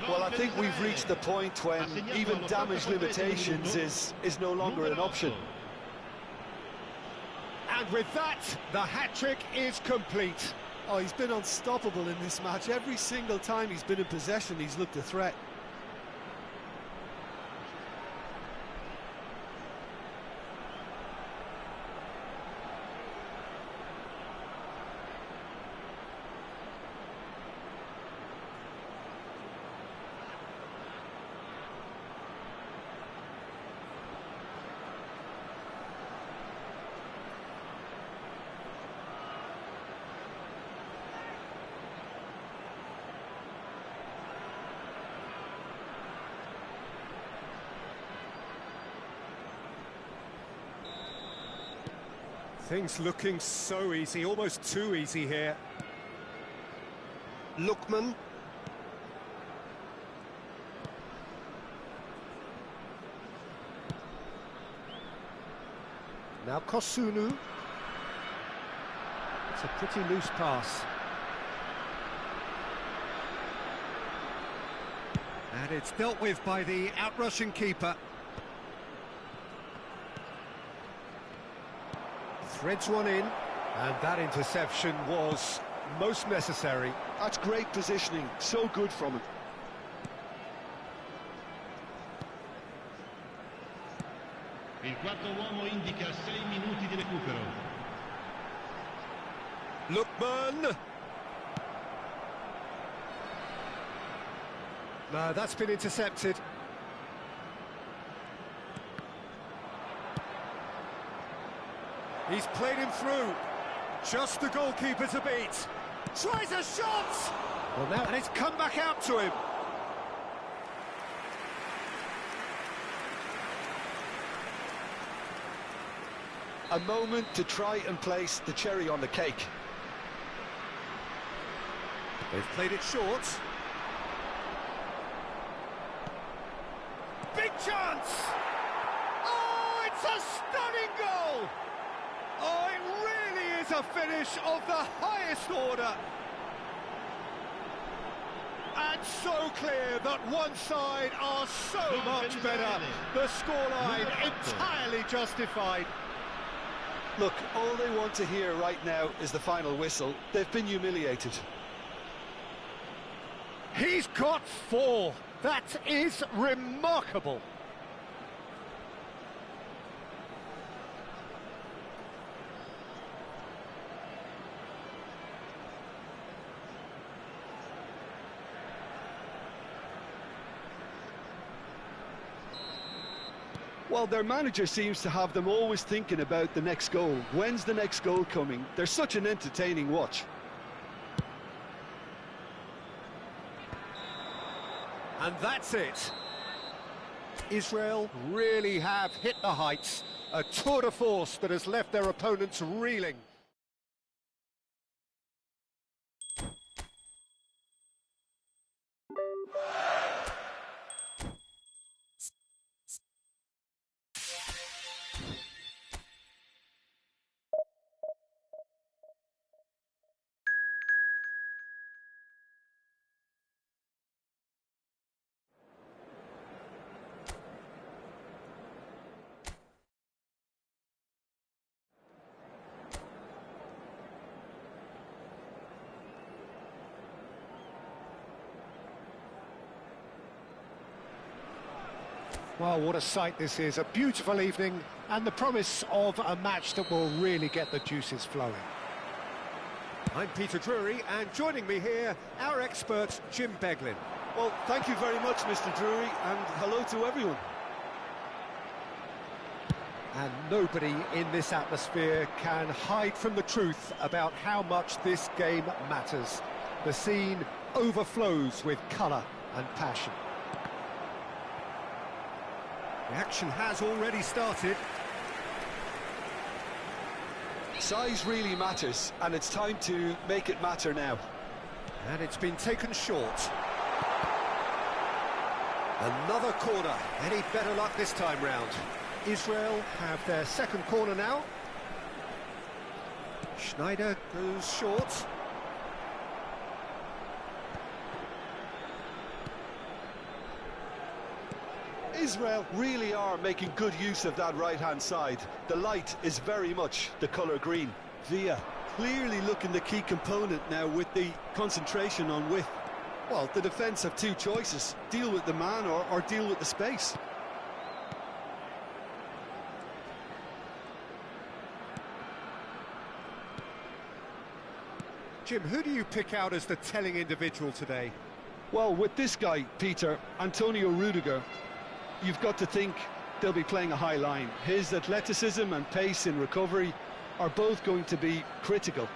Well, I think we've reached the point when even damage limitations is no longer an option. And with that, the hat-trick is complete. Oh, he's been unstoppable in this match. Every single time he's been in possession, he's looked a threat. Things looking so easy, almost too easy here. Lookman. Now Kosunu. It's a pretty loose pass. And it's dealt with by the outrushing keeper. Threads one in, and that interception was most necessary. That's great positioning, so good from him. Il quarto uomo indica 6 minuti di recupero. Lookman! No, that's been intercepted. He's played him through. Just the goalkeeper to beat. Tries a shot! Well, now, and it's come back out to him. A moment to try and place the cherry on the cake. They've played it short. Big chance! Oh, it's It's a stunning goal! Oh, it really is a finish of the highest order. And so clear that one side are so much better. The scoreline entirely justified. Look, all they want to hear right now is the final whistle. They've been humiliated. He's got 4. That is remarkable. Well, their manager seems to have them always thinking about the next goal. When's the next goal coming? They're such an entertaining watch. And that's it. Israel really have hit the heights. A tour de force that has left their opponents reeling. Well, what a sight this is. A beautiful evening and the promise of a match that will really get the juices flowing. I'm Peter Drury, and joining me here, our expert, Jim Beglin. Well, thank you very much, Mr. Drury, and hello to everyone. And nobody in this atmosphere can hide from the truth about how much this game matters. The scene overflows with colour and passion. The action has already started. Size really matters, and it's time to make it matter now. And it's been taken short. Another corner. Any better luck this time round? Israel have their second corner now. Schneider goes short. Israel really are making good use of that right-hand side. The light is very much the colour green. Villa clearly looking the key component now with the concentration on width. Well, the defence have two choices. Deal with the man or deal with the space. Jim, who do you pick out as the telling individual today? Well, with this guy, Peter, Antonio Rudiger, you've got to think they'll be playing a high line. His athleticism and pace in recovery are both going to be critical.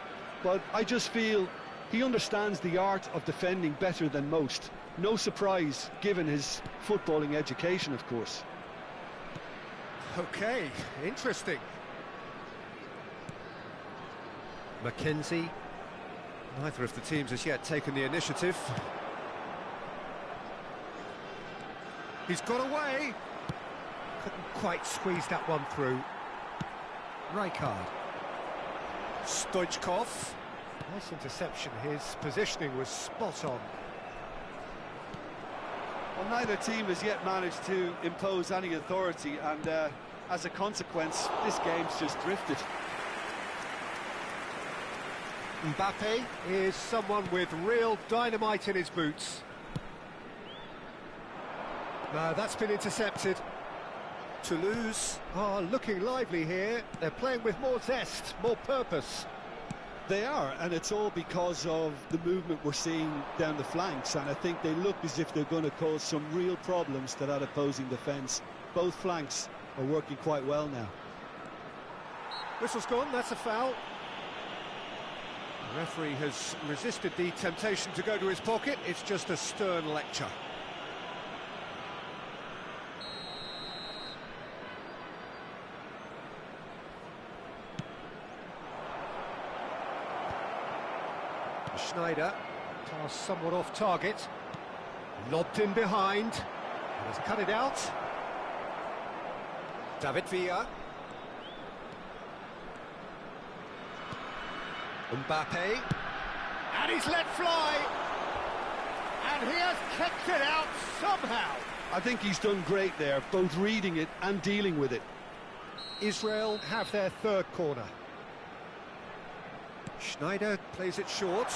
But I just feel he understands the art of defending better than most. No surprise, given his footballing education, of course. Okay, interesting. Mackenzie. Neither of the teams has yet taken the initiative. He's got away. Couldn't quite squeeze that one through. Rijkaard. Stoichkov. Nice interception. His positioning was spot on. Well, neither team has yet managed to impose any authority, and as a consequence, this game's just drifted. Mbappe is someone with real dynamite in his boots. No, that's been intercepted. Toulouse are looking lively here. They're playing with more zest, more purpose. They are, and it's all because of the movement we're seeing down the flanks, and I think they look as if they're going to cause some real problems to that opposing defence. Both flanks are working quite well now. Whistle's gone, that's a foul. The referee has resisted the temptation to go to his pocket. It's just a stern lecture. Schneider, pass somewhat off target. Lobbed in behind. Has cut it out. David Villa. Mbappe. And he's let fly. And he has kicked it out somehow. I think he's done great there, both reading it and dealing with it. Israel have their third corner. Schneider plays it short.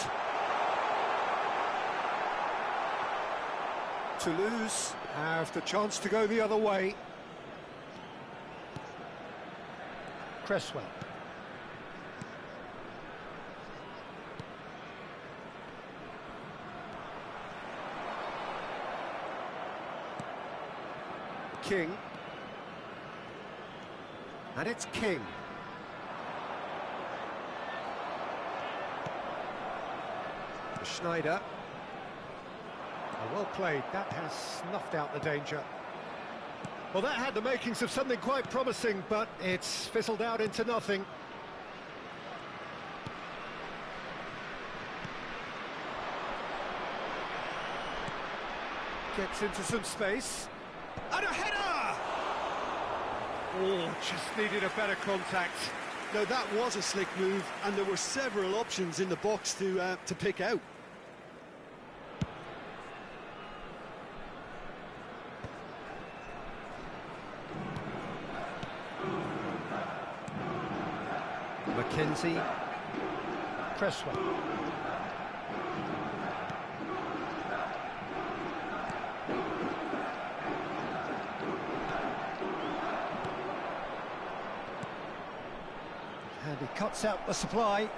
Toulouse have the chance to go the other way. Cresswell. King. And it's King. Schneider. Well played, that has snuffed out the danger. Well, that had the makings of something quite promising, but it's fizzled out into nothing. Gets into some space. And a header! Oh, just needed a better contact. No, that was a slick move, and there were several options in the box to pick out. Mackenzie. Cresswell. And he cuts out the supply.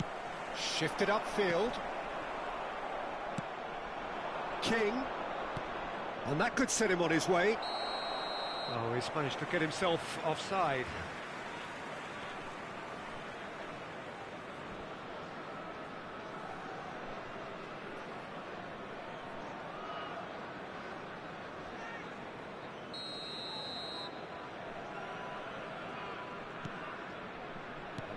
Shifted upfield. King. And that could set him on his way. Oh, he's managed to get himself offside.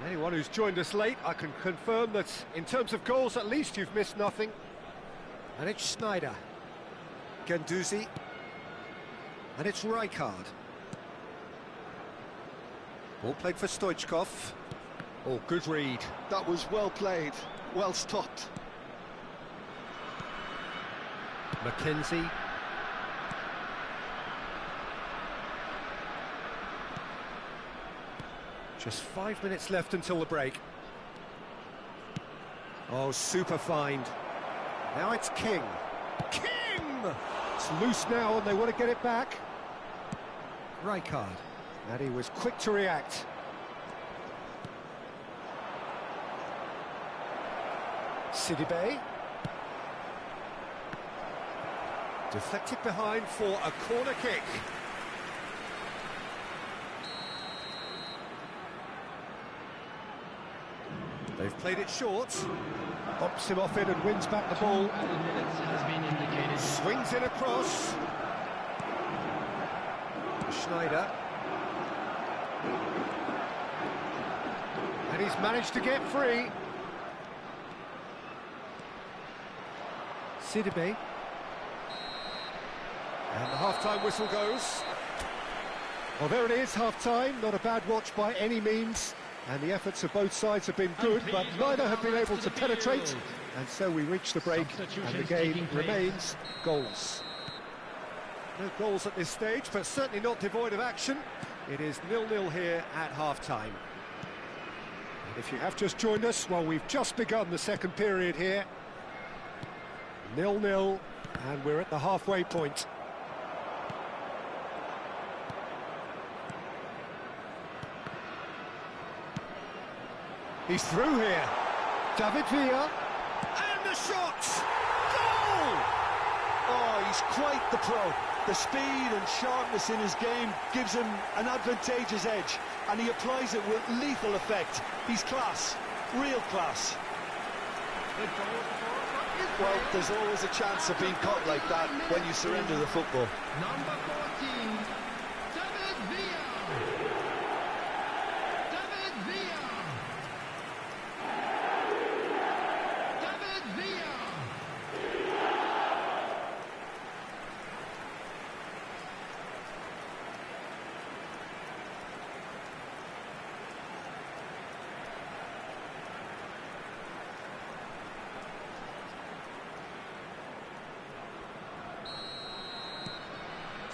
Anyone who's joined us late, I can confirm that in terms of goals, at least you've missed nothing. And it's Schneider. Guendouzi. And it's Rijkaard. Ball played for Stoichkov. Oh, good read. That was well played, well stopped. Mackenzie. Just 5 minutes left until the break. Oh, super find. Now it's King. King! It's loose now and they want to get it back. Rijkaard. And he was quick to react. Sidibe. Deflected behind for a corner kick. They've played it short. Bumps him off it and wins back the ball. Has been indicated. Swings it across. Schneider. And he's managed to get free. Sidibe. And the half-time whistle goes. Well, there it is, half-time. Not a bad watch by any means. And the efforts of both sides have been good, but neither have been able to penetrate. And so we reach the break, and the game remains goals. No goals at this stage, but certainly not devoid of action. It is 0-0 here at half-time. And if you have just joined us, well, we've just begun the second period here. 0-0, and we're at the halfway point. He's through here. David Villa. And the shot! Goal! Oh, he's quite the pro. The speed and sharpness in his game gives him an advantageous edge, and he applies it with lethal effect. He's class, real class. Well, there's always a chance of being caught like that when you surrender the football. Number 14, David Villa. David Villa. David Villa.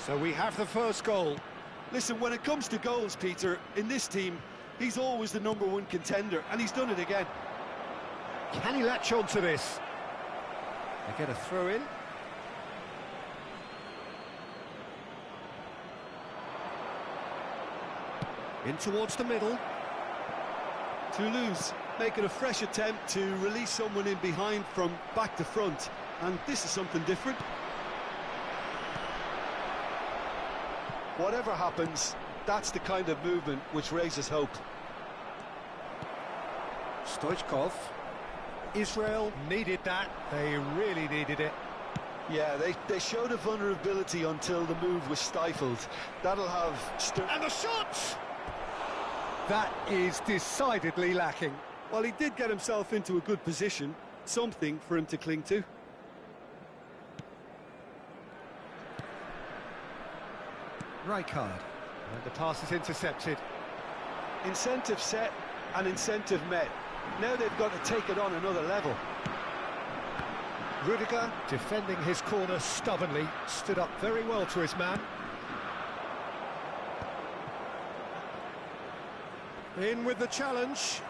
So we have the first goal. Listen, when it comes to goals, Peter, in this team, he's always the #1 contender, and he's done it again. Can he latch on to this? They get a throw in. In towards the middle. Toulouse making a fresh attempt to release someone in behind from back to front, and this is something different. Whatever happens, that's the kind of movement which raises hope. Stoichkov. Israel needed that. They really needed it. Yeah, they showed a vulnerability until the move was stifled. That'll have... And the shot! That is decidedly lacking. Well, he did get himself into a good position, something for him to cling to. Rijkaard. And the pass is intercepted. Incentive set and incentive met. Now they've got to take it on another level. Rudiger, defending his corner stubbornly, stood up very well to his man. In with the challenge.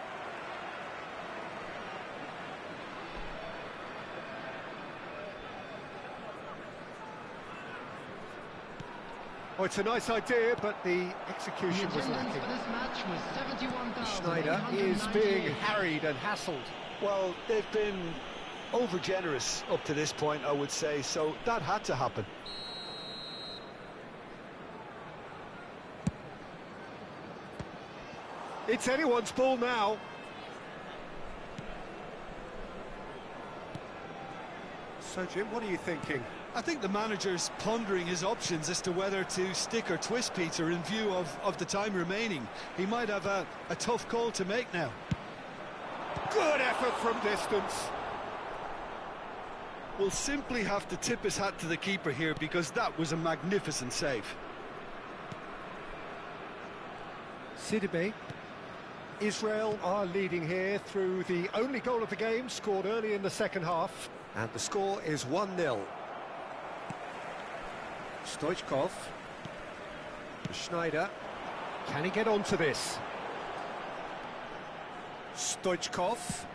Oh, it's a nice idea, but the execution was lacking. For this match was Schneider is being harried and hassled. Well, they've been over-generous up to this point, I would say, so that had to happen. It's anyone's ball now. So, Jim, what are you thinking? I think the manager's pondering his options as to whether to stick or twist Peter in view of the time remaining. He might have a tough call to make now. Good effort from distance. We'll simply have to tip his hat to the keeper here because that was a magnificent save. Sidibe. Israel are leading here through the only goal of the game, scored early in the second half. And the score is 1-0. Stoichkov. Schneider. Can he get onto this? Stoichkov.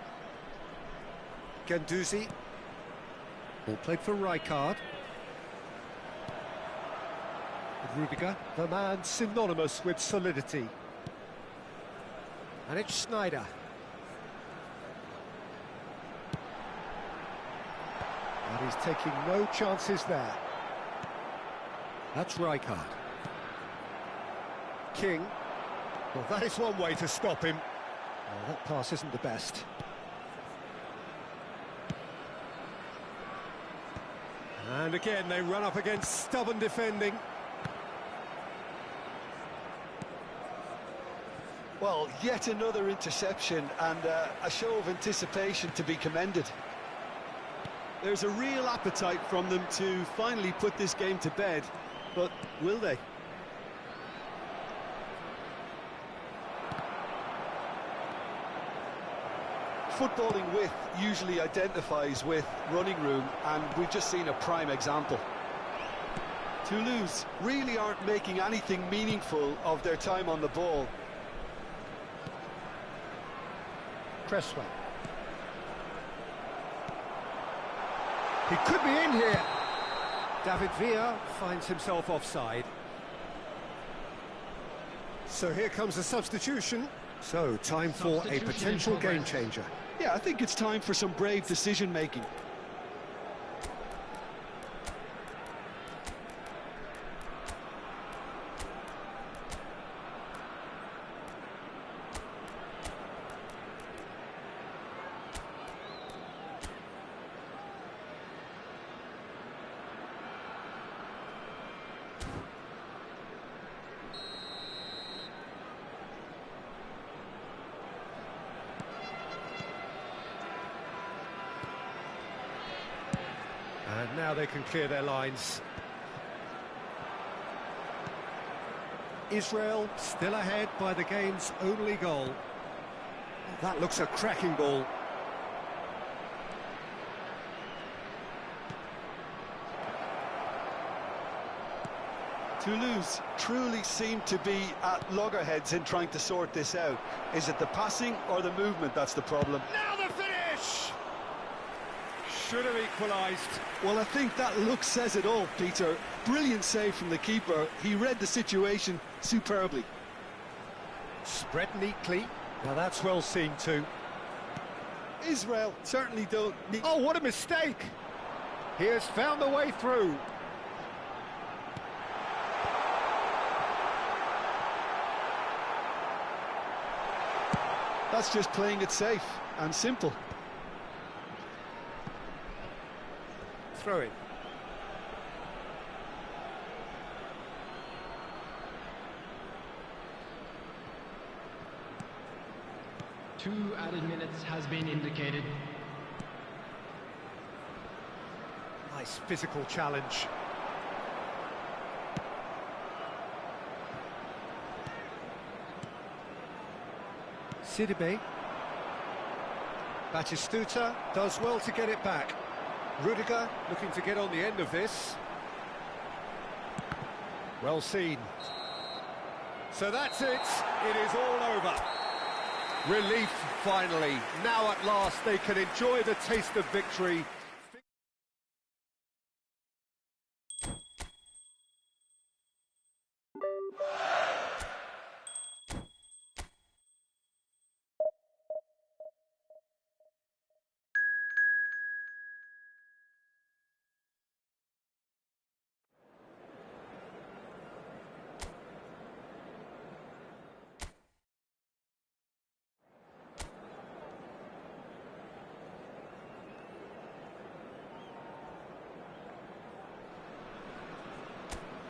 Guendouzi. Ball played for Rijkaard. Rudiger, the man synonymous with solidity. And it's Schneider. And he's taking no chances there. That's Rijkaard. King. Well, that is one way to stop him. Well, that pass isn't the best. And again, they run up against stubborn defending. Well, yet another interception and a show of anticipation to be commended. There's a real appetite from them to finally put this game to bed, but will they? Footballing width usually identifies with running room, and we've just seen a prime example. Toulouse really aren't making anything meaningful of their time on the ball. Cresswell. He could be in here. David Villa finds himself offside. So here comes a substitution. So time for a potential game changer. Yeah, I think it's time for some brave decision-making. And now they can clear their lines. Israel still ahead by the game's only goal. That looks a cracking ball. Toulouse truly seem to be at loggerheads in trying to sort this out. Is it the passing or the movement that's the problem? Now the finish! Should have equalised. Well, I think that look says it all, Peter. Brilliant save from the keeper. He read the situation superbly. Spread neatly. Now that's well seen too. Israel certainly don't need... Oh, what a mistake! He has found the way through. That's just playing it safe and simple. Throw it. Two added minutes has been indicated. Nice physical challenge. Sidibe. Batistuta does well to get it back. Rudiger looking to get on the end of this. Well seen. So that's it. It is all over. Relief finally. Now at last they can enjoy the taste of victory.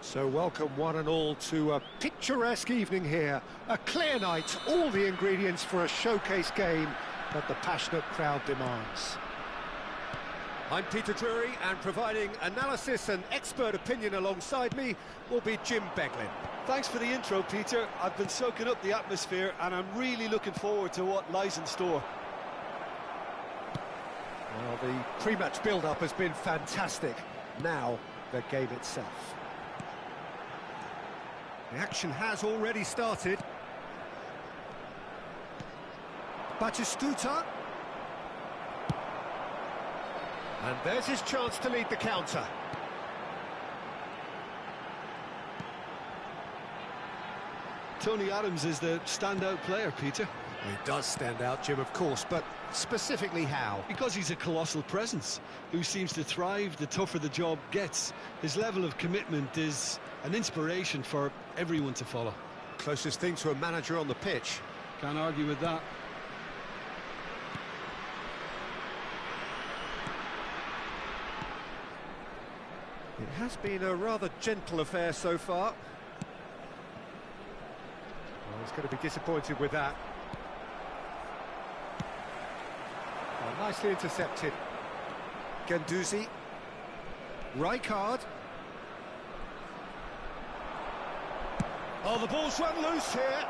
So welcome one and all to a picturesque evening here. A clear night, all the ingredients for a showcase game that the passionate crowd demands. I'm Peter Drury, and providing analysis and expert opinion alongside me will be Jim Beglin. Thanks for the intro, Peter. I've been soaking up the atmosphere and I'm really looking forward to what lies in store. Well, the pre-match build-up has been fantastic. Now, the game itself. The action has already started. Batistuta. And there's his chance to lead the counter. Tony Adams is the standout player, Peter. He does stand out, Jim, of course, but specifically how? Because he's a colossal presence who seems to thrive the tougher the job gets. His level of commitment is an inspiration for everyone to follow. Closest thing to a manager on the pitch. Can't argue with that. It has been a rather gentle affair so far. Well, he's going to be disappointed with that. Oh, nicely intercepted. Guendouzi. Rijkaard. Oh, the ball's run loose here.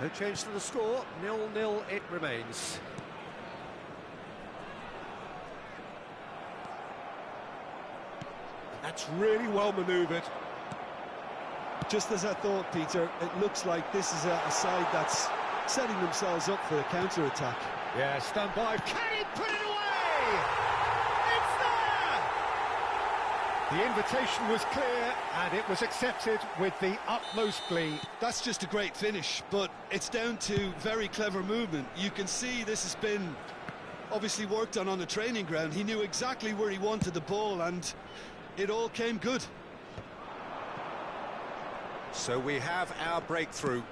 No change to the score, 0-0 it remains. That's really well manoeuvred. Just as I thought, Peter, it looks like this is a side that's setting themselves up for a counter-attack. Yeah, stand by. Can he put it away? It's there! The invitation was clear, and it was accepted with the utmost glee. That's just a great finish, but it's down to very clever movement. You can see this has been obviously worked on the training ground. He knew exactly where he wanted the ball, and it all came good. So we have our breakthrough.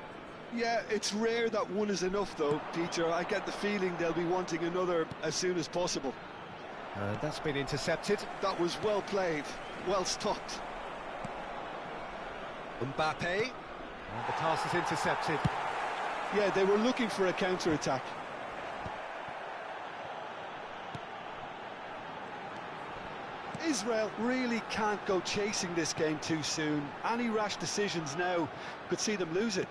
Yeah, it's rare that one is enough, though, Peter. I get the feeling they'll be wanting another as soon as possible. That's been intercepted. That was well played, well stopped. Mbappe. And the pass is intercepted. Yeah, they were looking for a counter-attack. Israel really can't go chasing this game too soon. Any rash decisions now could see them lose it.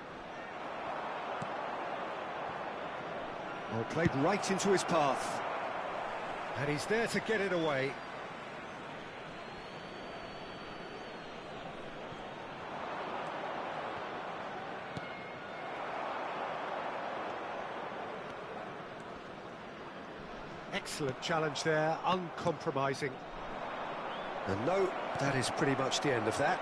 Oh, played right into his path. And he's there to get it away. Excellent challenge there, uncompromising. And no, that is pretty much the end of that.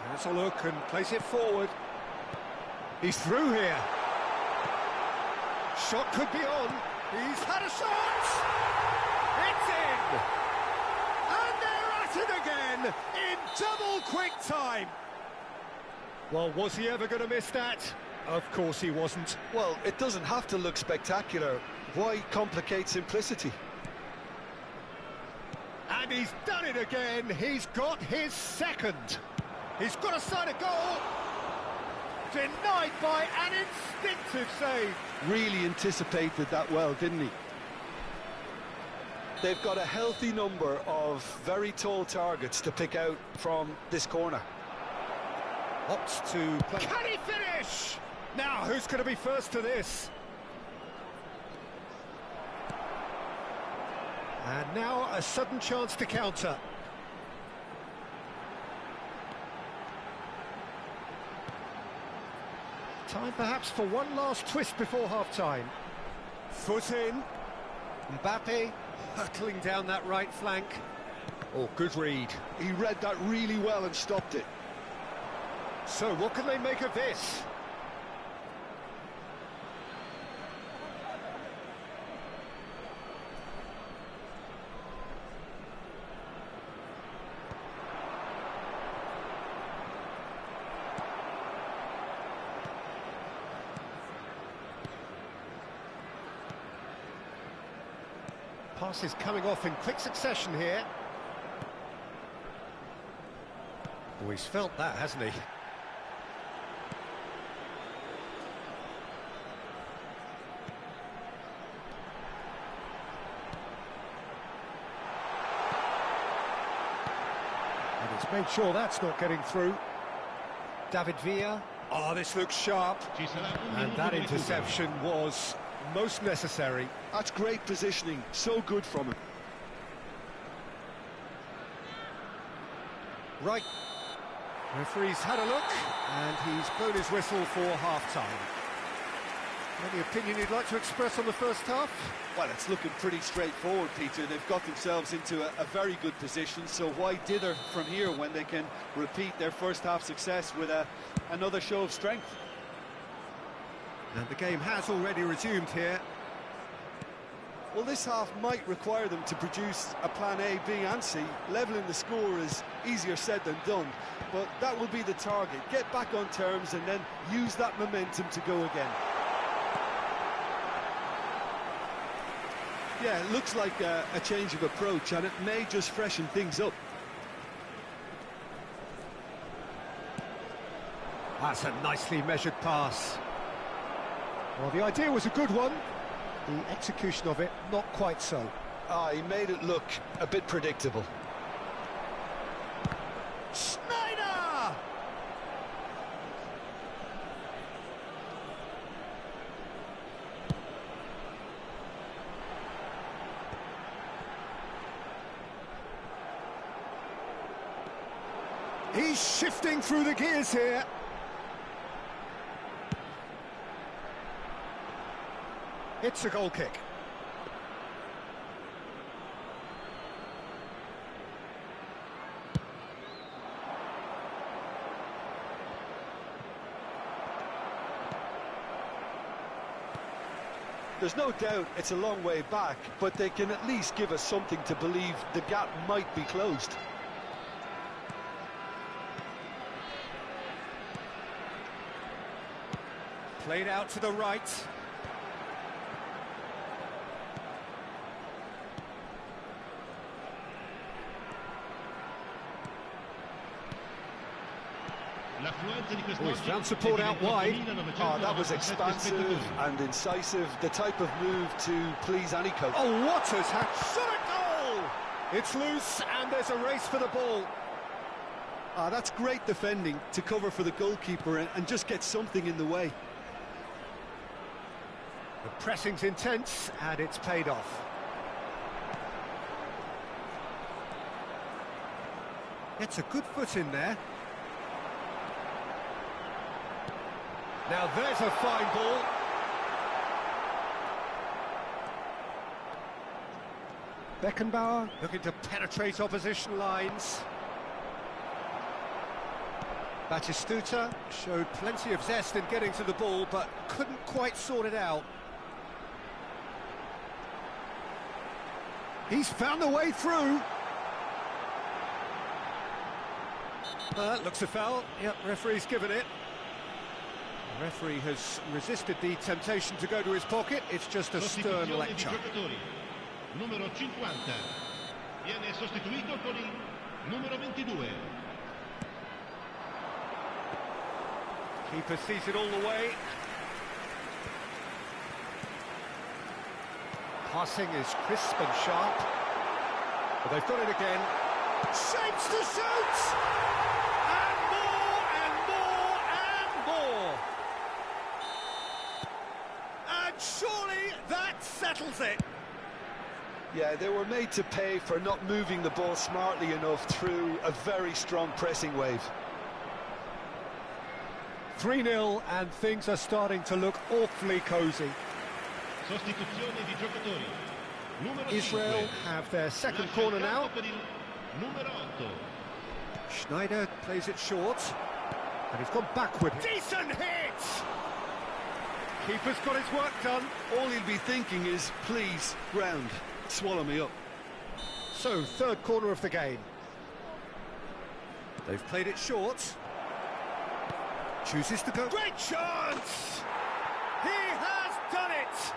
Has a look and plays it forward. He's through here. Shot could be on. He's had a shot! It's in! And they're at it again in double quick time. Well, was he ever going to miss that? Of course he wasn't. Well, it doesn't have to look spectacular. Why complicate simplicity? And he's done it again. He's got his second. He's got a side of goal. Denied by an instinctive save. Really anticipated that well, didn't he? They've got a healthy number of very tall targets to pick out from this corner. Opts to play. Can he finish? Now, who's going to be first to this? And now a sudden chance to counter. Time perhaps for one last twist before half-time. Foot in. Mbappe hurtling down that right flank. Oh, good read. He read that really well and stopped it. So what can they make of this? Passes coming off in quick succession here. Oh, he's felt that, hasn't he? And he's made sure that's not getting through. David Villa. Oh, this looks sharp. And that interception was most necessary. That's great positioning, so good from him. Right. Referee's had a look, and he's blown his whistle for half-time. Any opinion you'd like to express on the first half? Well, it's looking pretty straightforward, Peter. They've got themselves into a very good position, so why dither from here when they can repeat their first half success with another show of strength? And the game has already resumed here. Well, this half might require them to produce a plan A, B and C. Levelling the score is easier said than done, but that will be the target. Get back on terms and then use that momentum to go again. Yeah, it looks like a change of approach, and it may just freshen things up. That's a nicely measured pass. Well, the idea was a good one. The execution of it, not quite so. He made it look a bit predictable. Schneider! He's shifting through the gears here. It's a goal kick. There's no doubt it's a long way back, but they can at least give us something to believe the gap might be closed. Played out to the right. Oh, he's found support out wide. Oh, that was expansive and incisive, the type of move to please any coach. Oh, Waters had shot a goal! It's loose and there's a race for the ball. Ah, that's great defending to cover for the goalkeeper and just get something in the way. The pressing's intense and it's paid off. Gets a good foot in there. Now there's a fine ball. Beckenbauer looking to penetrate opposition lines. Batistuta showed plenty of zest in getting to the ball, but couldn't quite sort it out. He's found the way through. That looks a foul. Yep, referee's given it. The referee has resisted the temptation to go to his pocket. It's just a stern lecture. Numero 50 viene sostituito con il numero 22. Keeper sees it all the way. Passing is crisp and sharp. But they've got it again. Shapes to shoot! And more, and more, and more! And surely that settles it! Yeah, they were made to pay for not moving the ball smartly enough through a very strong pressing wave. 3-0 and things are starting to look awfully cosy. Sostituzione di giocatori. Numero Israel 5. have their second corner now. Per il numero 8. Schneider plays it short. And he's gone backward. Decent hit! Keeper's got his work done. All he'll be thinking is, please, ground, swallow me up. So, third corner of the game. They've played it short. Chooses to go. Great chance! He has done it!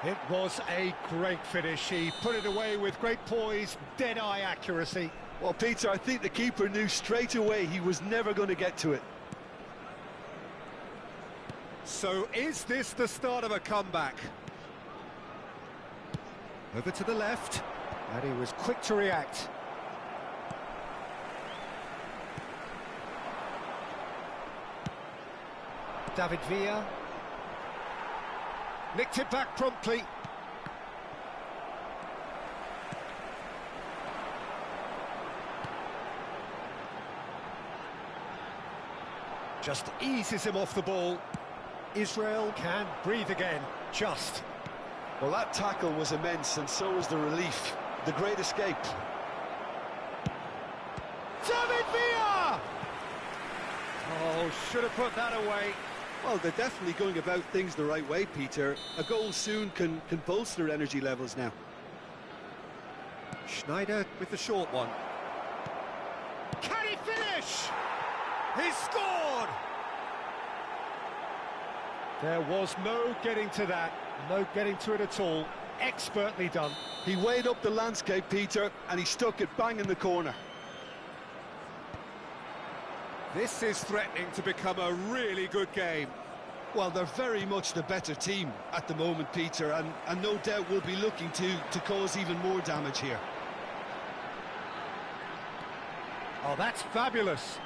It was a great finish. He put it away with great poise, dead-eye accuracy. Well, Peter, I think the keeper knew straight away he was never going to get to it. So is this the start of a comeback? Over to the left, and he was quick to react. David Villa. Nicked it back promptly. Just eases him off the ball. Israel can breathe again, just. Well, that tackle was immense, and so was the relief. The great escape. David Villa! Oh, should have put that away. Well, they're definitely going about things the right way, Peter. A goal soon can bolster energy levels now. Schneider with the short one. Can he finish? He's scored! There was no getting to that, no getting to it at all. Expertly done. He weighed up the landscape, Peter, and he stuck it bang in the corner. This is threatening to become a really good game. Well, they're very much the better team at the moment, Peter, and no doubt will be looking to cause even more damage here. Oh, that's fabulous.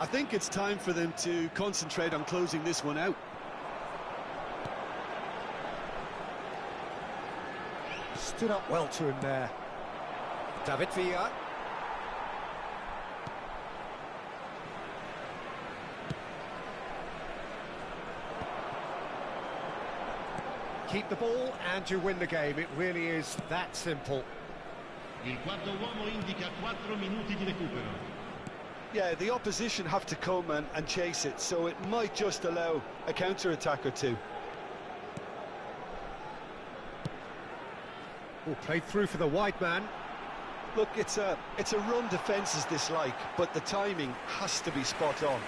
I think it's time for them to concentrate on closing this one out. Stood up well to him there. David Villa. Keep the ball and you win the game. It really is that simple. Il quarto uomo indica 4 minuti di recupero. Yeah, the opposition have to come and chase it, so it might just allow a counter-attack or two. Oh, played through for the wide man. Look, it's a run defence's dislike, but the timing has to be spot on.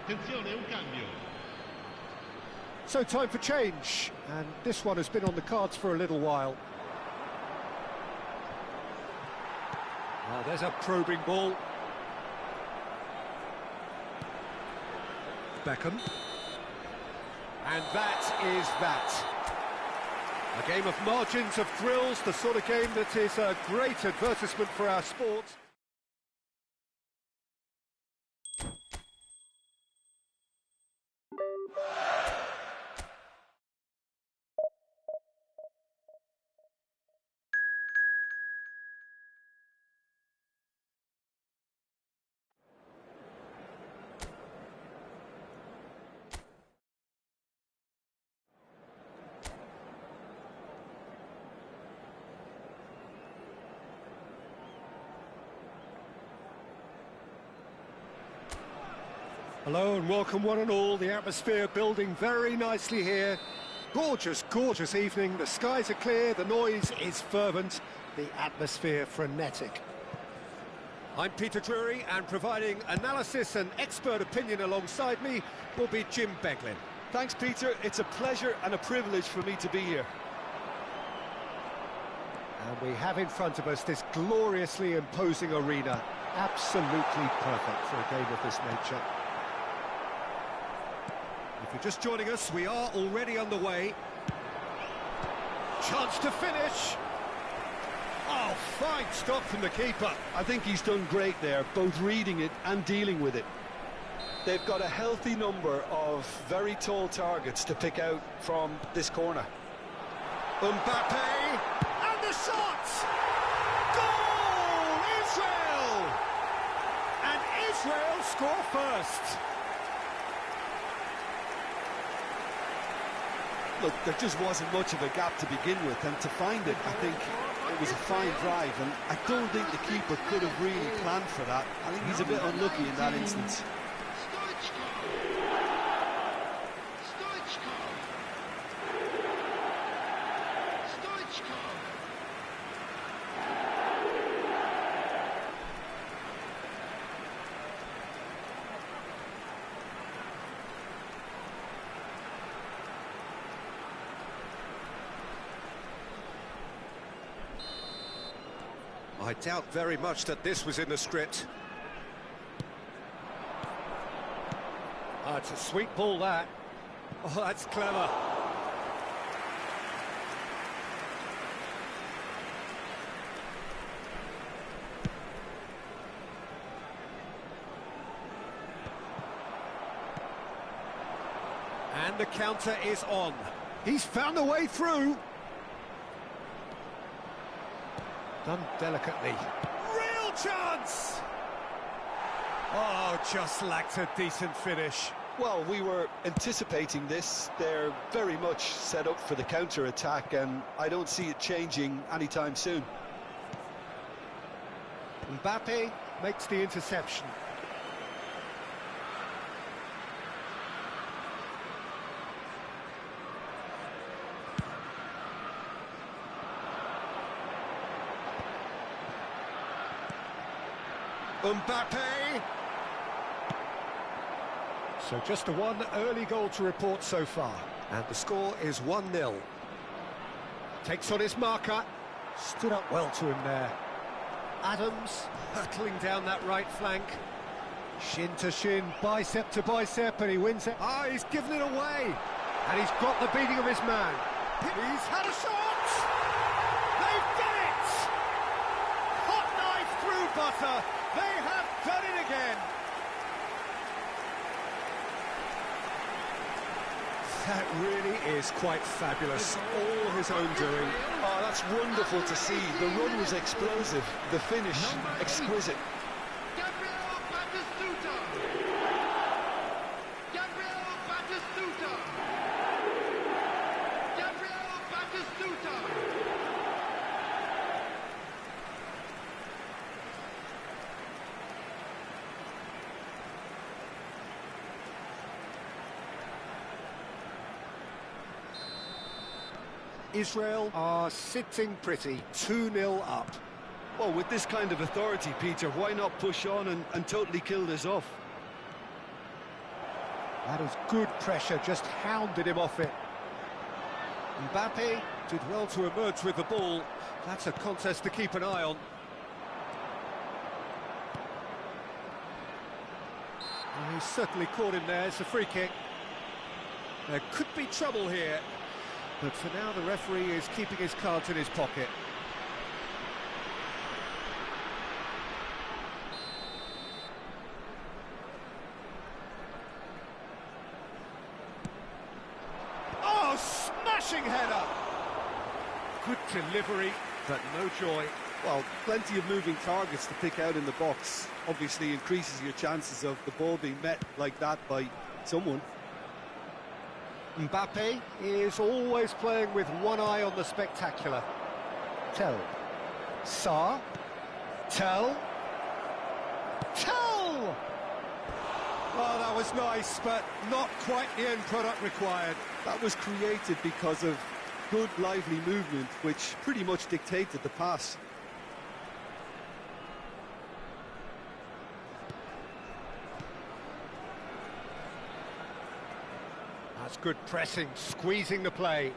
Attenzione, un cambio. So time for change, and this one has been on the cards for a little while. Oh, there's a probing ball. Beckham. And that is that. A game of margins, of thrills, the sort of game that is a great advertisement for our sport. Hello and welcome one and all. The atmosphere building very nicely here. Gorgeous, gorgeous evening. The skies are clear, the noise is fervent, the atmosphere frenetic. I'm Peter Drury, and providing analysis and expert opinion alongside me will be Jim Beglin. Thanks, Peter. It's a pleasure and a privilege for me to be here. And we have in front of us this gloriously imposing arena. Absolutely perfect for a game of this nature. If you're just joining us, we are already on the way. Chance to finish. Oh, fine stop from the keeper. I think he's done great there, both reading it and dealing with it. They've got a healthy number of very tall targets to pick out from this corner. Mbappe, and the shot! Goal! Israel! And Israel score first. Look, there just wasn't much of a gap to begin with, and to find it, I think it was a fine drive, and I don't think the keeper could have really planned for that. I think he's a bit unlucky in that instance. I doubt very much that this was in the script. Oh, it's a sweet ball, that. Oh, that's clever. And the counter is on. He's found a way through. Done delicately. Real chance! Oh, just lacked a decent finish. Well, we were anticipating this. They're very much set up for the counter-attack, and I don't see it changing anytime soon. Mbappe makes the interception. Mbappe! So just the one early goal to report so far. And the score is 1-0. Takes on his marker. Stood up well to him there. Adams hurtling down that right flank. Shin to shin, bicep to bicep, and he wins it. Ah, he's given it away. And he's got the beating of his man. He's had a shot! They've done it! Hot knife through butter. They have done it again! That really is quite fabulous. All his own doing. Oh, that's wonderful to see. The run was explosive, the finish exquisite. Israel are sitting pretty, 2-0 up. Well, with this kind of authority, Peter, why not push on and totally kill this off? That is good pressure, just hounded him off it. Mbappe did well to emerge with the ball. That's a contest to keep an eye on. Well, he's certainly caught him there. It's a free kick. There could be trouble here, but for now the referee is keeping his cards in his pocket. Oh, smashing header! Good delivery, but no joy. Well, plenty of moving targets to pick out in the box. Obviously increases your chances of the ball being met like that by someone. Mbappe is always playing with one eye on the spectacular. Tell. Sarr. Tell. Tell! Oh, that was nice, but not quite the end product required. That was created because of good, lively movement, which pretty much dictated the pass. That's good pressing, squeezing the play.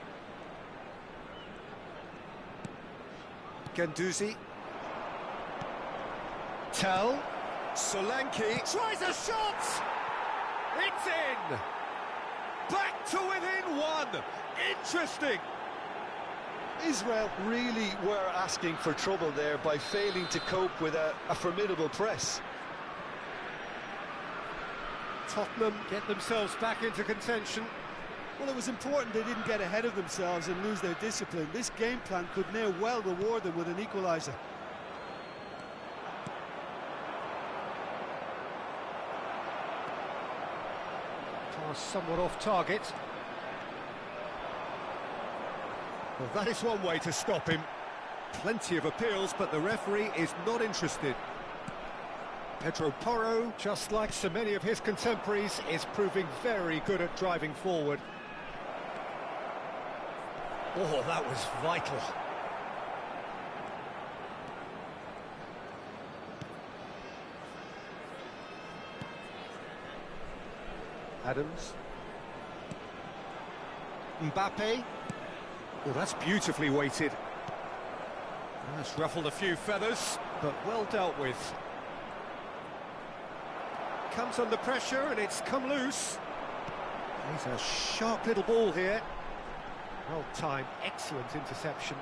Guendouzi. Tell. Solanke tries a shot! It's in! Back to within one! Interesting! Israel really were asking for trouble there by failing to cope with a formidable press. Tottenham get themselves back into contention. Well, it was important they didn't get ahead of themselves and lose their discipline. This game plan could now well reward them with an equaliser. Pass somewhat off target. Well, that is one way to stop him. Plenty of appeals, but the referee is not interested. Pedro Porro, just like so many of his contemporaries, is proving very good at driving forward. Oh, that was vital. Adams. Mbappe. Oh, that's beautifully weighted. That's ruffled a few feathers, but well dealt with. Comes under pressure and it's come loose. He's a sharp little ball here. Well timed, excellent interception.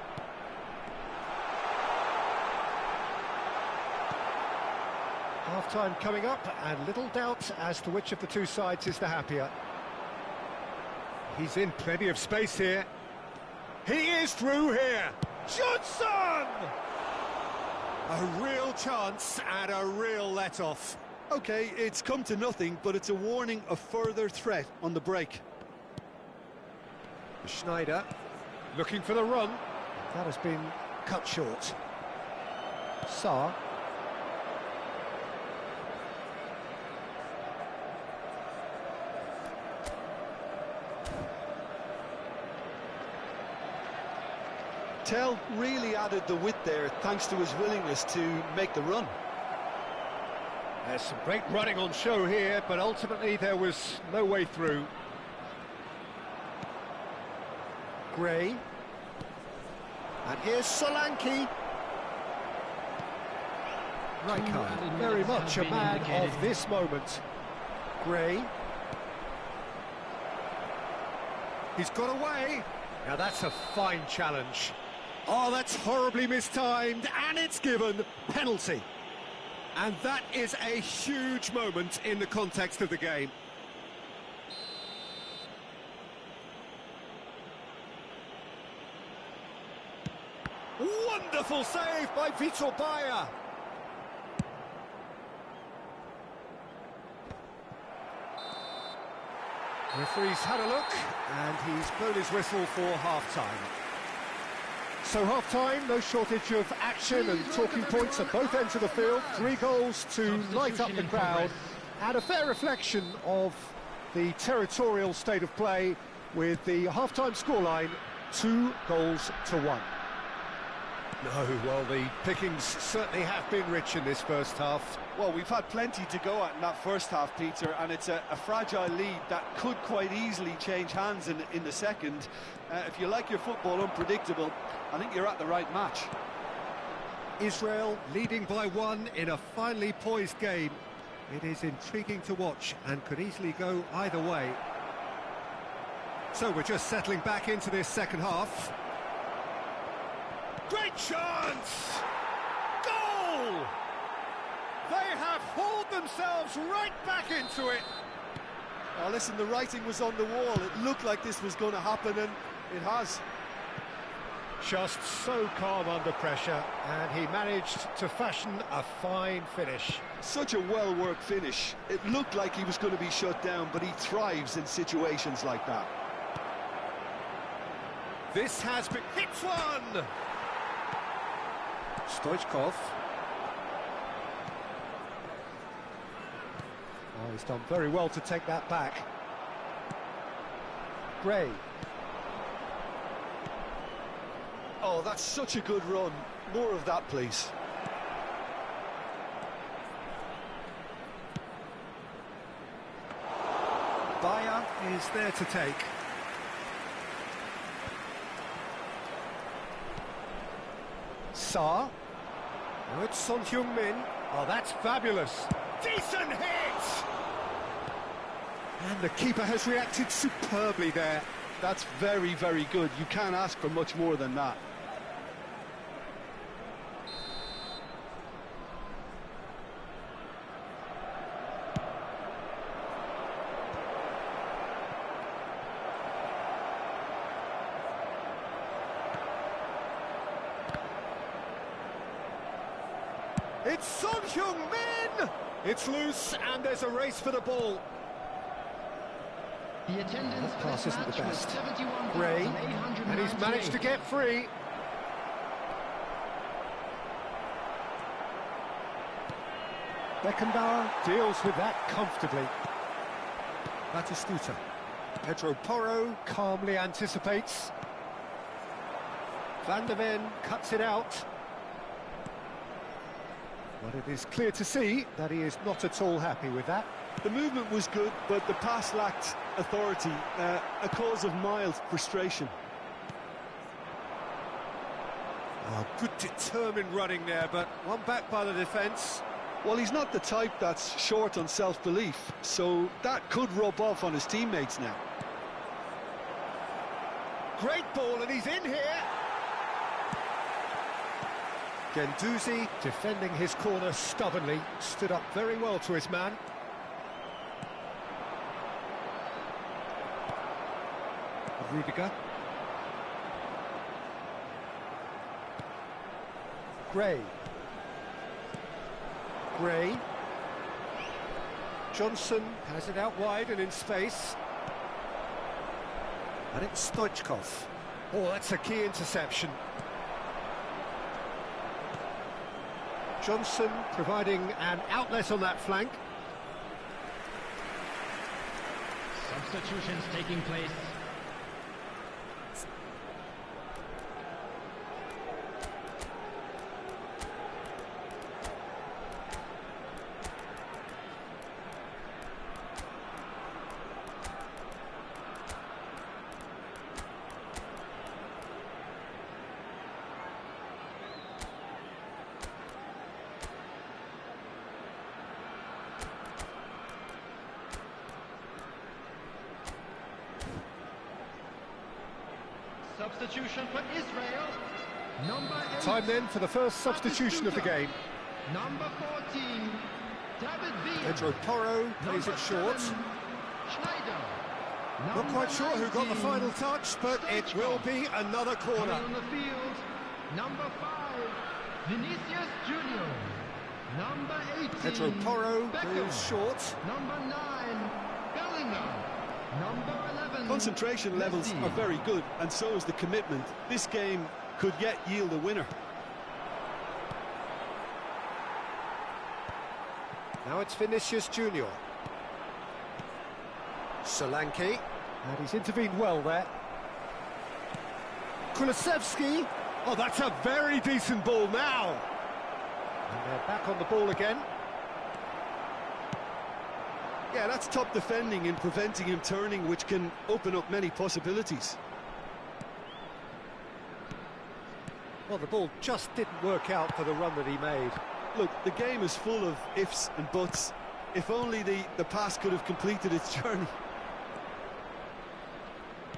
Half-time coming up, and little doubt as to which of the two sides is the happier. He's in plenty of space here. He is through here. Johnson! A real chance and a real let-off. OK, it's come to nothing, but it's a warning of further threat on the break. Schneider looking for the run. That has been cut short. Sarr. Tell really added the width there thanks to his willingness to make the run. There's some great running on show here, but ultimately there was no way through. Gray. And here's Solanke. Rijkaard, very much a man of this moment. Gray. He's got away. Now that's a fine challenge. Oh, that's horribly mistimed, and it's given. Penalty. And that is a huge moment in the context of the game. Wonderful save by Vitor Bayer. Referee's had a look, and he's blown his whistle for half-time. So half-time, no shortage of action and talking points at both ends of the field. 3 goals to light up the crowd, and a fair reflection of the territorial state of play, with the half-time scoreline 2-1. No, well, the pickings certainly have been rich in this first half. Well, we've had plenty to go at in that first half, Peter, and it's a fragile lead that could quite easily change hands in the second. If you like your football unpredictable, I think you're at the right match. Israel leading by 1 in a finely poised game. It is intriguing to watch and could easily go either way. So we're just settling back into this second half. Great chance! Goal! They have hauled themselves right back into it. Now listen, the writing was on the wall. It looked like this was going to happen, and it has. Just so calm under pressure, and he managed to fashion a fine finish. Such a well-worked finish. It looked like he was going to be shut down, but he thrives in situations like that. This has been... hits one! Stoichkov. Oh, he's done very well to take that back. Gray. Oh, that's such a good run. More of that, please. Bayer is there to take. Sa. Oh, it's Son Heung-min. Oh, that's fabulous. Decent hit! And the keeper has reacted superbly there. That's very, very good. You can't ask for much more than that. It's Son Heung-min! It's loose, and there's a race for the ball. The attendance That for pass this isn't the match was best. Gray, and he's managed to 71,898. get free. Beckenbauer deals with that comfortably. Batistuta. Pedro Porro calmly anticipates. Van der Ven cuts it out. But it is clear to see that he is not at all happy with that. The movement was good, but the pass lacked authority, a cause of mild frustration. Oh, good determined running there, but one back by the defence. Well, he's not the type that's short on self-belief, so that could rub off on his teammates now. Great ball, and he's in here. Guendouzi, defending his corner stubbornly, stood up very well to his man. Rudiger. Gray. Gray. Johnson has it out wide and in space. And it's Stoichkov. Oh, that's a key interception. Johnson providing an outlet on that flank. Substitutions taking place. Substitution for Israel. Number 8. Time then for the first substitution of the game. Number 14, David Villa. Pedro Porro plays it short. Schneider. Not quite sure who got the 19, final touch, but it will be another coming corner. on the field. Number 5, Vinicius Junior. Number 18, Pedro Porro Beckham. moves short. Number 9, Bellingham. Number 11, Concentration levels Messi. are very good, and so is the commitment. This game could yet yield a winner. Now it's Vinicius Junior. Solanke, and he's intervened well there. Kulusevski, Oh, that's a very decent ball now. And they're back on the ball again. Yeah, that's top defending and preventing him turning, which can open up many possibilities. Well, the ball just didn't work out for the run that he made. Look, the game is full of ifs and buts. If only the pass could have completed its journey.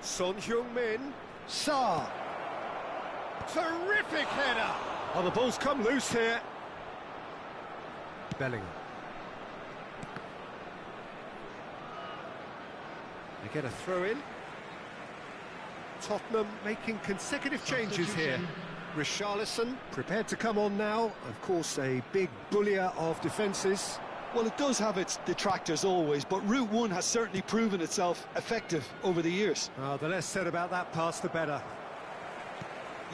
Son Heung-min. Sa. Terrific header. Oh, the ball's come loose here. Bellingham. They get a throw in. Tottenham making consecutive changes here. Richarlison prepared to come on now. Of course, a big bullier of defences. Well, it does have its detractors always, but Route 1 has certainly proven itself effective over the years. The less said about that pass, the better.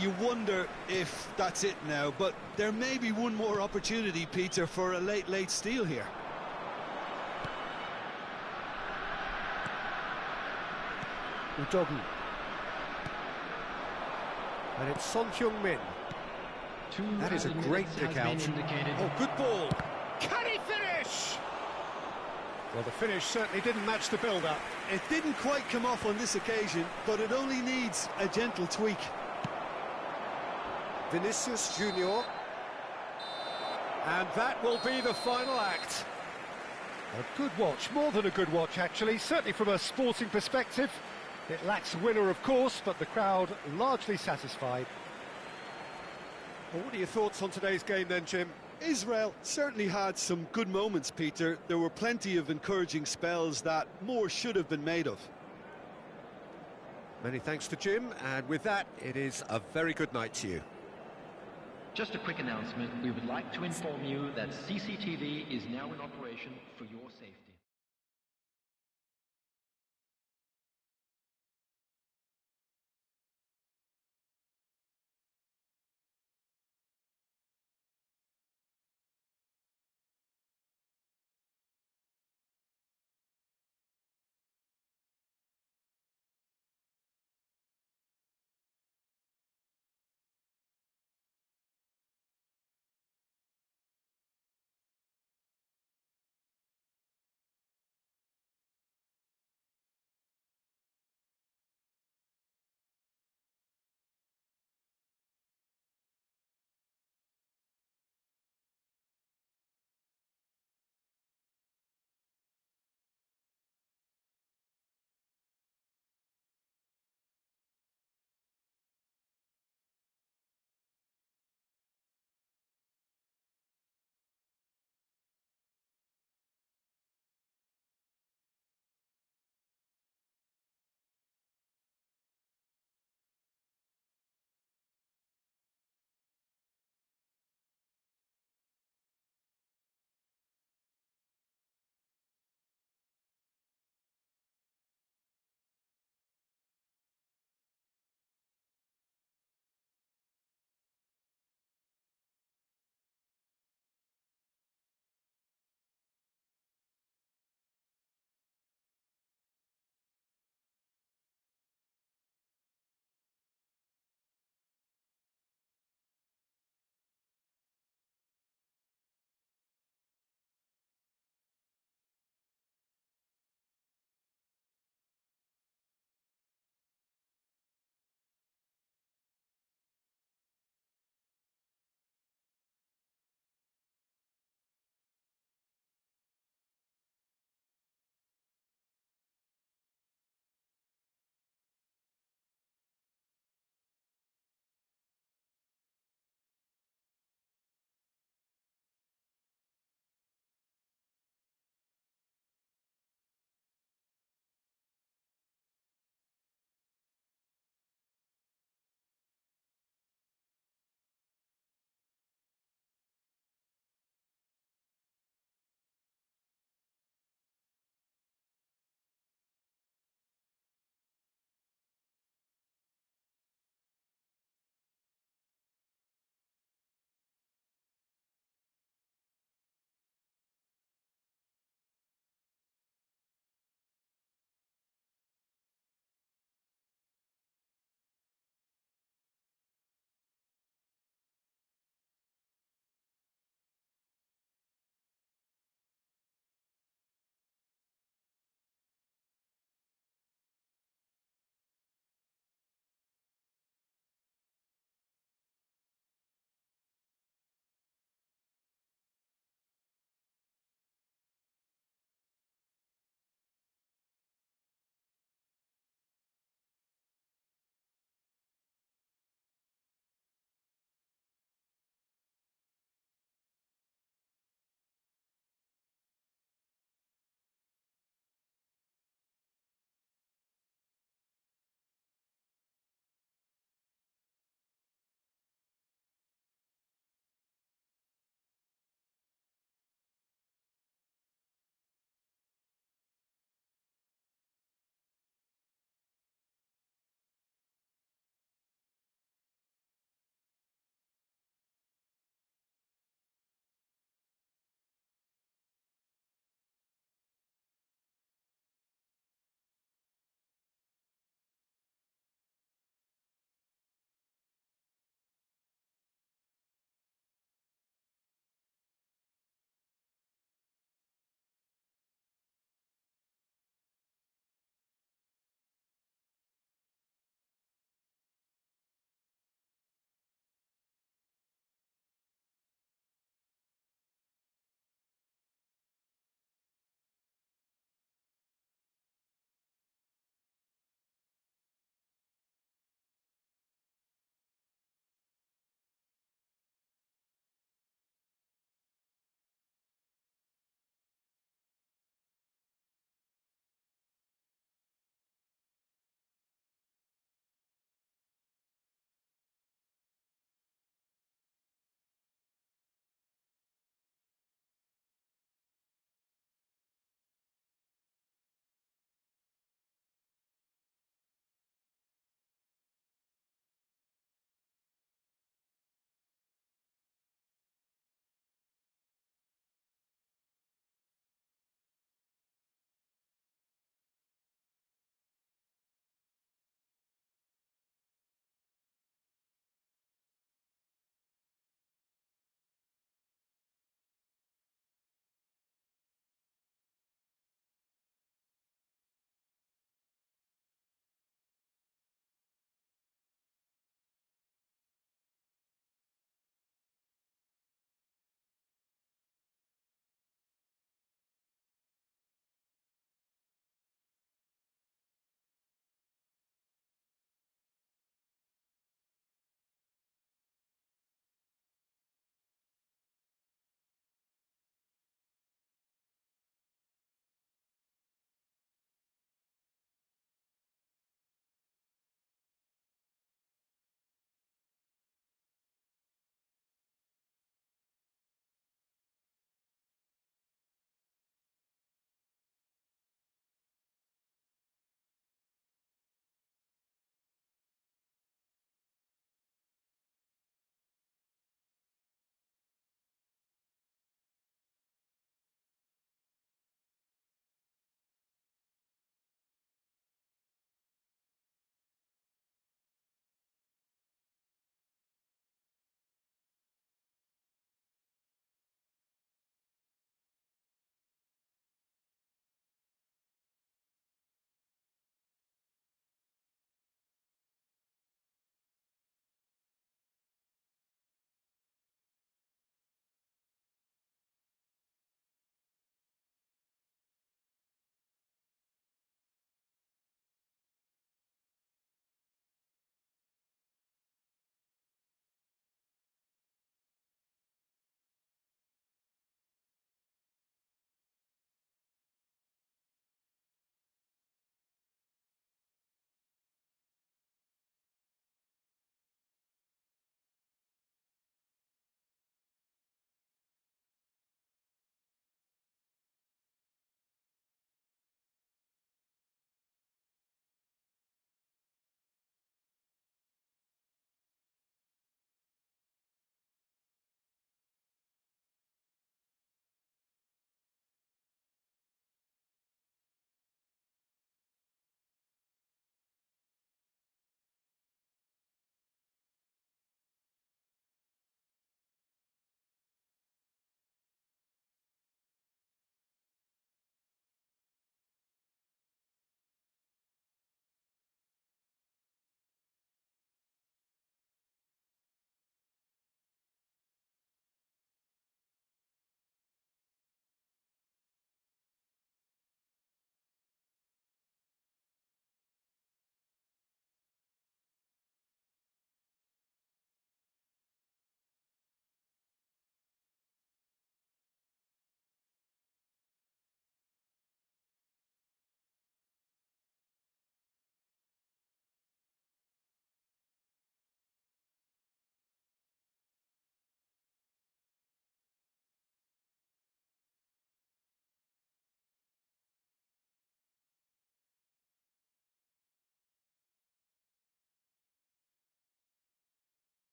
You wonder if that's it now, but there may be one more opportunity, Peter, for a late steal here. Udogu. And it's Son Heung-min. That is a great pick out. Oh, good ball. Can he finish? Well, the finish certainly didn't match the build-up. It didn't quite come off on this occasion, but it only needs a gentle tweak. Vinicius Junior. And that will be the final act. A good watch, more than a good watch actually, certainly from a sporting perspective. It lacks a winner, of course, but the crowd largely satisfied. Well, what are your thoughts on today's game then, Jim? Israel certainly had some good moments, Peter. There were plenty of encouraging spells that more should have been made of. Many thanks to Jim, and with that, it is a very good night to you. Just a quick announcement. We would like to inform you that CCTV is now in operation for your safety.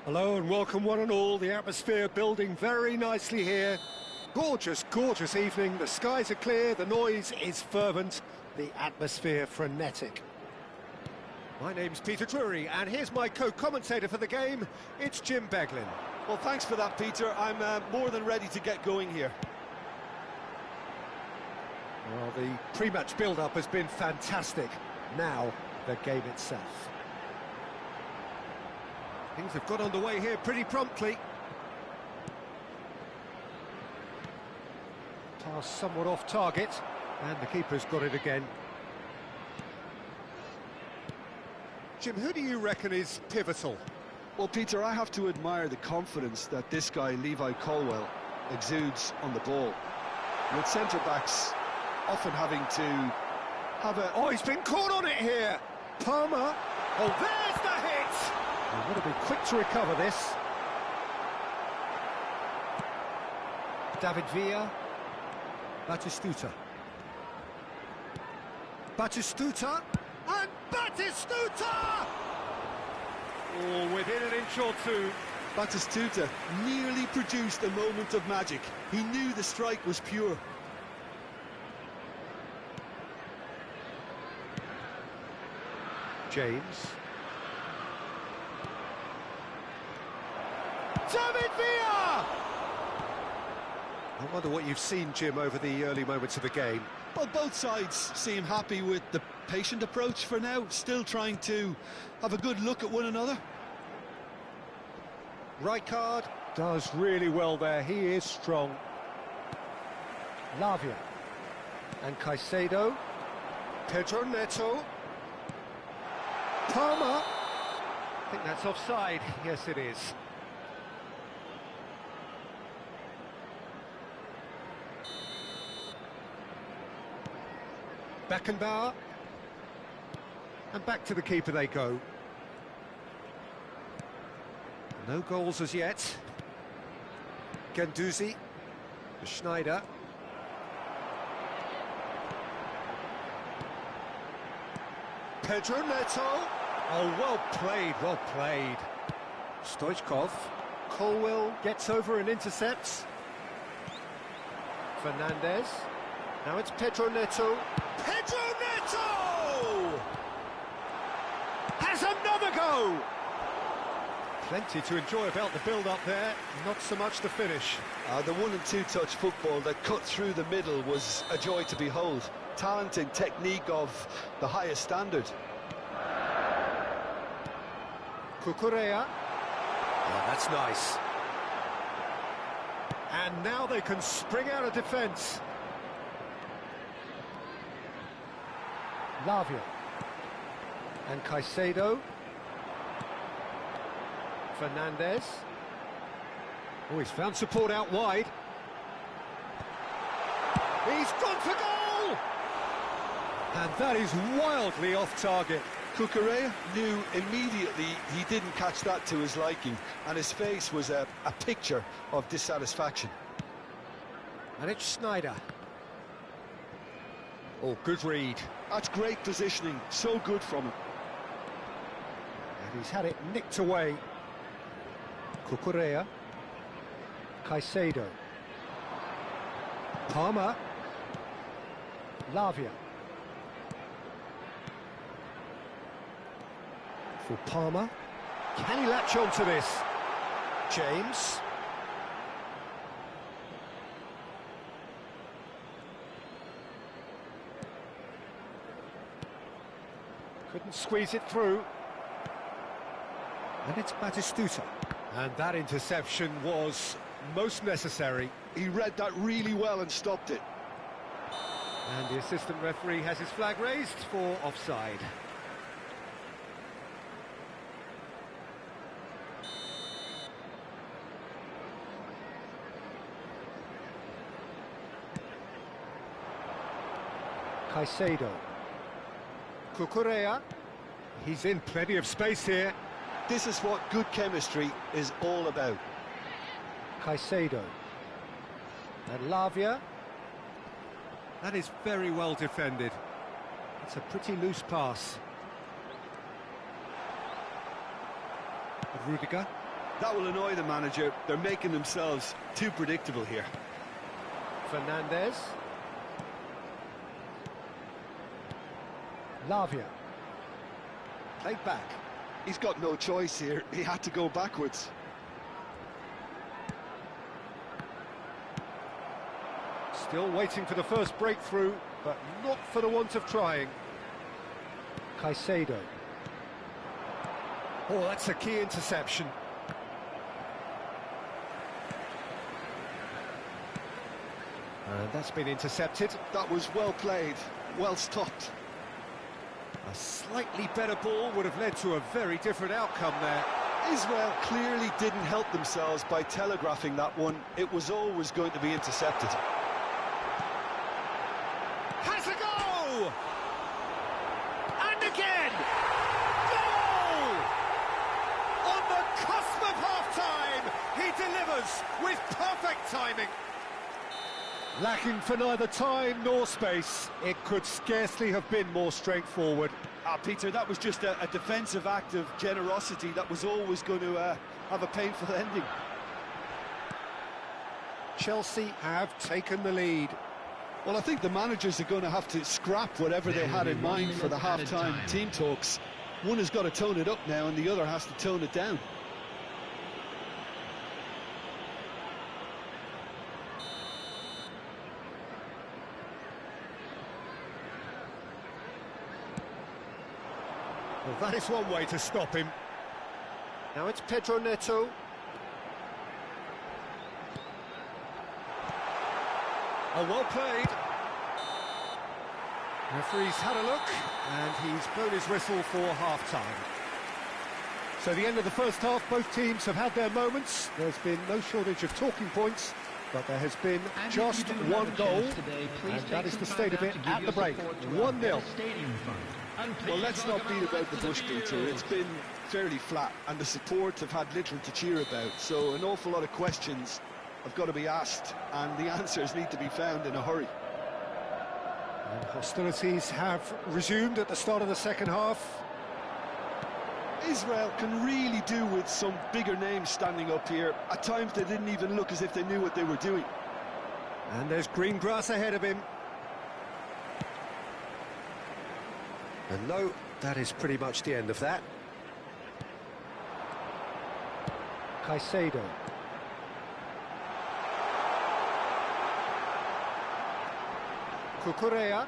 Hello and welcome one and all. The atmosphere building very nicely here. Gorgeous, gorgeous evening. The skies are clear, the noise is fervent, the atmosphere frenetic. My name's Peter Drury, and here's my co-commentator for the game. It's Jim Beglin. Well, thanks for that, Peter. I'm more than ready to get going here. Well, the pre-match build-up has been fantastic. Now, the game itself. Things have got underway here pretty promptly. Pass somewhat off target, and the keeper's got it again. Jim, who do you reckon is pivotal? Well, Peter, I have to admire the confidence that this guy, Levi Colwill, exudes on the ball. With centre-backs often having to have a... Oh, he's been caught on it here! Palmer! Oh, there's the hit! He's got to be quick to recover this. David Villa. Batistuta. Batistuta! And Batistuta! Oh, within an inch or two. Batistuta nearly produced a moment of magic. He knew the strike was pure. James. David Villa! I wonder what you've seen, Jim, over the early moments of the game. Well, both sides seem happy with the patient approach for now, still trying to have a good look at one another. Rijkaard does really well there, he is strong. Lavia. And Caicedo. Pedro Neto. Palmer. I think that's offside. Yes, it is. Beckenbauer. And back to the keeper they go. No goals as yet. Guendouzi. Schneider. Pedro Neto. Oh, well played, well played. Stoichkov. Colwill gets over and intercepts. Fernandez. Now it's Pedro Neto. Pedro Neto! Has another go! Plenty to enjoy about the build-up there, not so much the finish. The one and two touch football that cut through the middle was a joy to behold. Talent and technique of the highest standard. Cucurella. Oh, that's nice. And now they can spring out of defence. Lavia. And Caicedo. Fernandez. Oh, he's found support out wide. He's gone for goal! And that is wildly off target. Cucurella knew immediately he didn't catch that to his liking, and his face was a picture of dissatisfaction. And it's Schneider. Oh, good read. That's great positioning, so good from him. And he's had it nicked away. Cucurella. Caicedo. Palmer. Lavia. For Palmer. Can he latch on to this? James. Couldn't squeeze it through. And it's Batistuta. And that interception was most necessary. He read that really well and stopped it. And the assistant referee has his flag raised for offside. Caicedo. Cucurella. He's in plenty of space here. This is what good chemistry is all about. Caicedo. And Lavia. That is very well defended. It's a pretty loose pass. Rudiger. That will annoy the manager. They're making themselves too predictable here. Fernandez. Lavia. Played back. He's got no choice here. He had to go backwards. Still waiting for the first breakthrough, but not for the want of trying. Caicedo. Oh, that's a key interception. And that's been intercepted. That was well played, well stopped. A slightly better ball would have led to a very different outcome there. Israel clearly didn't help themselves by telegraphing that one. It was always going to be intercepted. Has a go! And again! Goal! On the cusp of half-time, he delivers with perfect timing. Lacking for neither time nor space, it could scarcely have been more straightforward. Peter, that was just a defensive act of generosity that was always going to have a painful ending. Chelsea have taken the lead. Well, I think the managers are going to have to scrap whatever they had in mind for the half-time team talks. One has got to tone it up now and the other has to tone it down. Well, that is one way to stop him. Now it's Pedro Neto. Oh, well played. Referee's had a look, and he's blown his whistle for half-time. So the end of the first half, both teams have had their moments. There's been no shortage of talking points, but there has been just one goal, and that is the state of it at the break. 1-0. Well, let's not beat about the bush, Peter. It's been fairly flat, and the support have had little to cheer about. So an awful lot of questions have got to be asked, and the answers need to be found in a hurry. And hostilities have resumed at the start of the second half. Israel can really do with some bigger names standing up here. At times they didn't even look as if they knew what they were doing. And there's green grass ahead of him. And no, that is pretty much the end of that. Caicedo. Cucurella.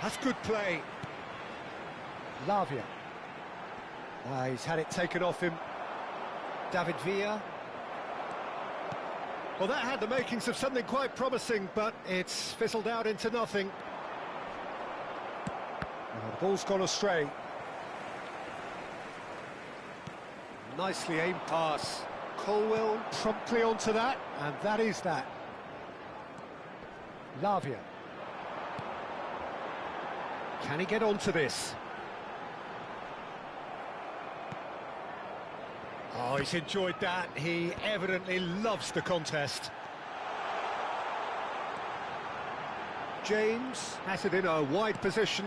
That's good play. Lavia. He's had it taken off him. David Villa. Well, that had the makings of something quite promising, but it's fizzled out into nothing. The ball's gone astray. Nicely aimed pass. Colwell promptly onto that, and that is that. Lavia. Can he get onto this? Oh, he's enjoyed that. He evidently loves the contest. James has it in a wide position.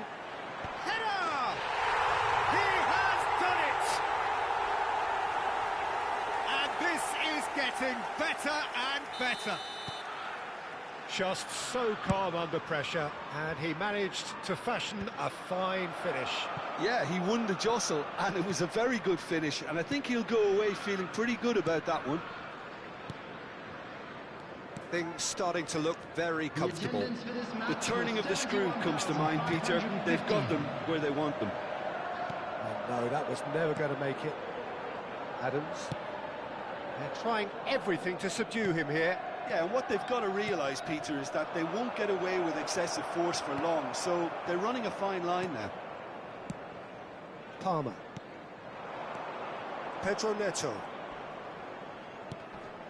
Header! He has done it! And this is getting better and better. Just so calm under pressure, and he managed to fashion a fine finish. Yeah, he won the jostle, and it was a very good finish, and I think he'll go away feeling pretty good about that one. Things starting to look very comfortable. The turning of the screw comes to mind, Peter. They've got them where they want them. Oh, no, that was never going to make it. Adams. They're trying everything to subdue him here. Yeah, and what they've got to realise, Peter, is that they won't get away with excessive force for long, so they're running a fine line now. Palmer. Pedro Neto.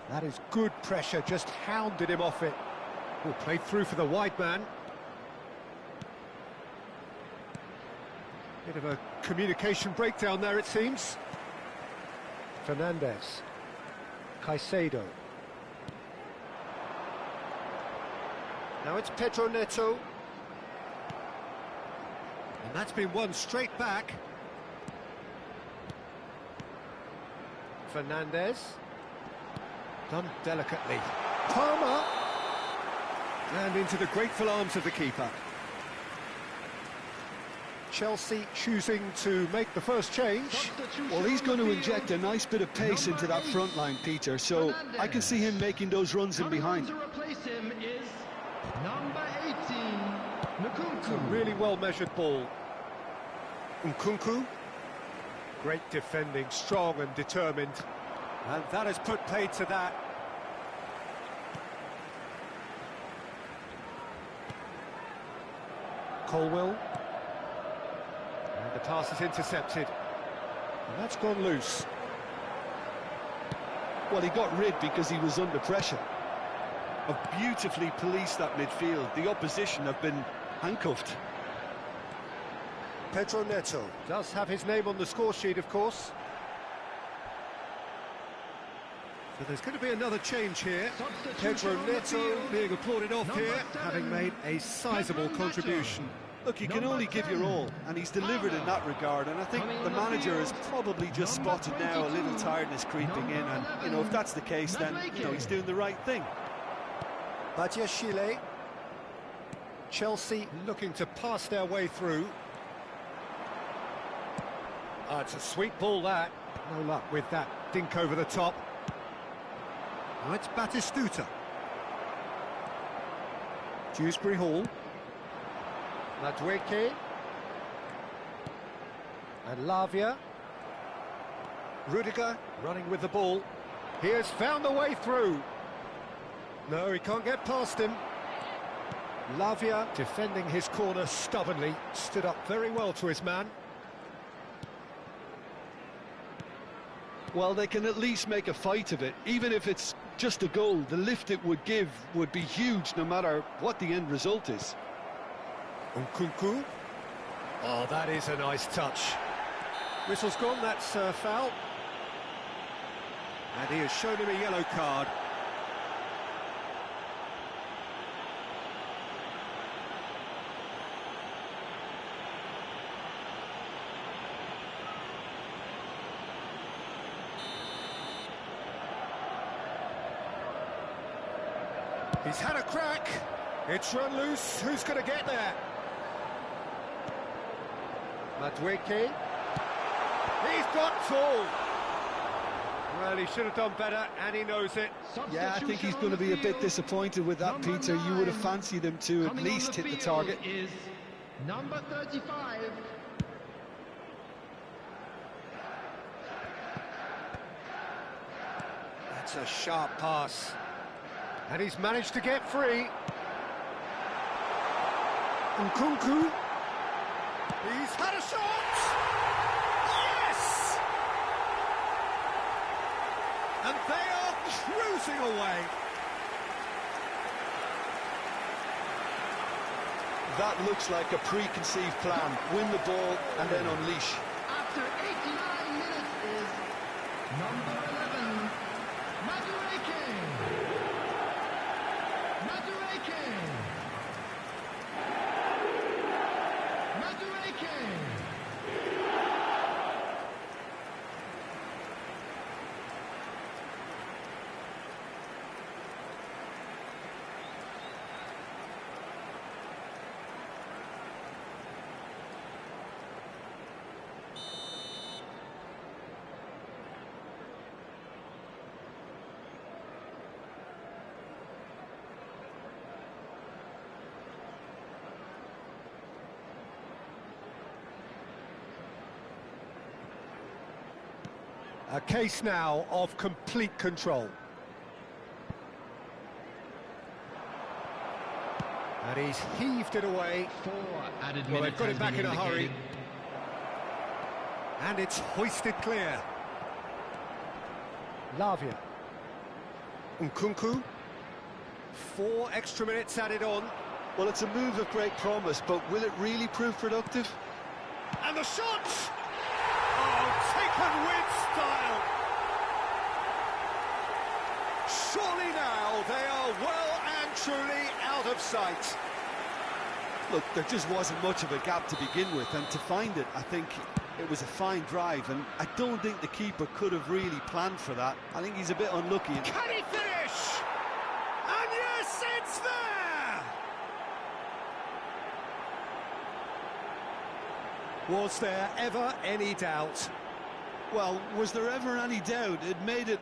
That is good pressure, just hounded him off it. Oh, played through for the wide man. Bit of a communication breakdown there, it seems. Fernandez. Caicedo. Now it's Pedro Neto. And that's been won straight back. Fernandez. Done delicately. Palmer. And into the grateful arms of the keeper. Chelsea choosing to make the first change. Well, he's going to inject a nice bit of pace into that front line, Peter, so I can see him making those runs in behind. To replace him is number 18, It's a Nkunku. really well-measured ball. Nkunku. Great defending, strong and determined. And that has put paid to that. Colwill. And the pass is intercepted. And that's gone loose. Well, he got rid because he was under pressure. Have beautifully policed that midfield. The opposition have been handcuffed. Pedro Neto does have his name on the score sheet, of course. So there's going to be another change here. Pedro Neto being applauded off here, having made a sizable contribution. Look, you can only give your all, and he's delivered in that regard, and I think the manager has probably just spotted now a little tiredness creeping in, and, you know, if that's the case, then, you know, he's doing the right thing. Badiashile. Chelsea looking to pass their way through. It's a sweet ball, that. No luck with that dink over the top. Now it's Batistuta. Dewsbury Hall. Madueke. And Lavia. Rudiger running with the ball. He has found the way through. No, he can't get past him. Lavia defending his corner stubbornly. Stood up very well to his man. Well, they can at least make a fight of it. Even if it's just a goal, the lift it would give would be huge no matter what the end result is. Nkunku. Oh, that is a nice touch. Whistle's gone, that's a foul. And he has shown him a yellow card. He's had a crack. It's run loose. Who's going to get there? Madueke. He's got full. Well, he should have done better, and he knows it. Yeah, I think he's going to be a bit disappointed with that, Peter. You would have fancied him to at least hit the target. Is number 35. That's a sharp pass. And he's managed to get free. Nkunku. He's had a shot! Yes! And they are cruising away. That looks like a preconceived plan. Win the ball and then unleash. After 89 minutes is number 11, Madueke. Madueke. Madueke. A case now of complete control. And he's heaved it away. 4 added Well, minutes. they've got it has back been in a hurry. indicated. And it's hoisted clear. Lavia. Nkunku. 4 extra minutes added on. Well, it's a move of great promise, but will it really prove productive? And the shot! Oh, taken with style! Surely now they are well and truly out of sight. Look, there just wasn't much of a gap to begin with, and to find it, I think It was a fine drive, and I don't think the keeper could have really planned for that. I think he's a bit unlucky. Can he finish? And yes, it's there! Was there ever any doubt? Well, was there ever any doubt? It made it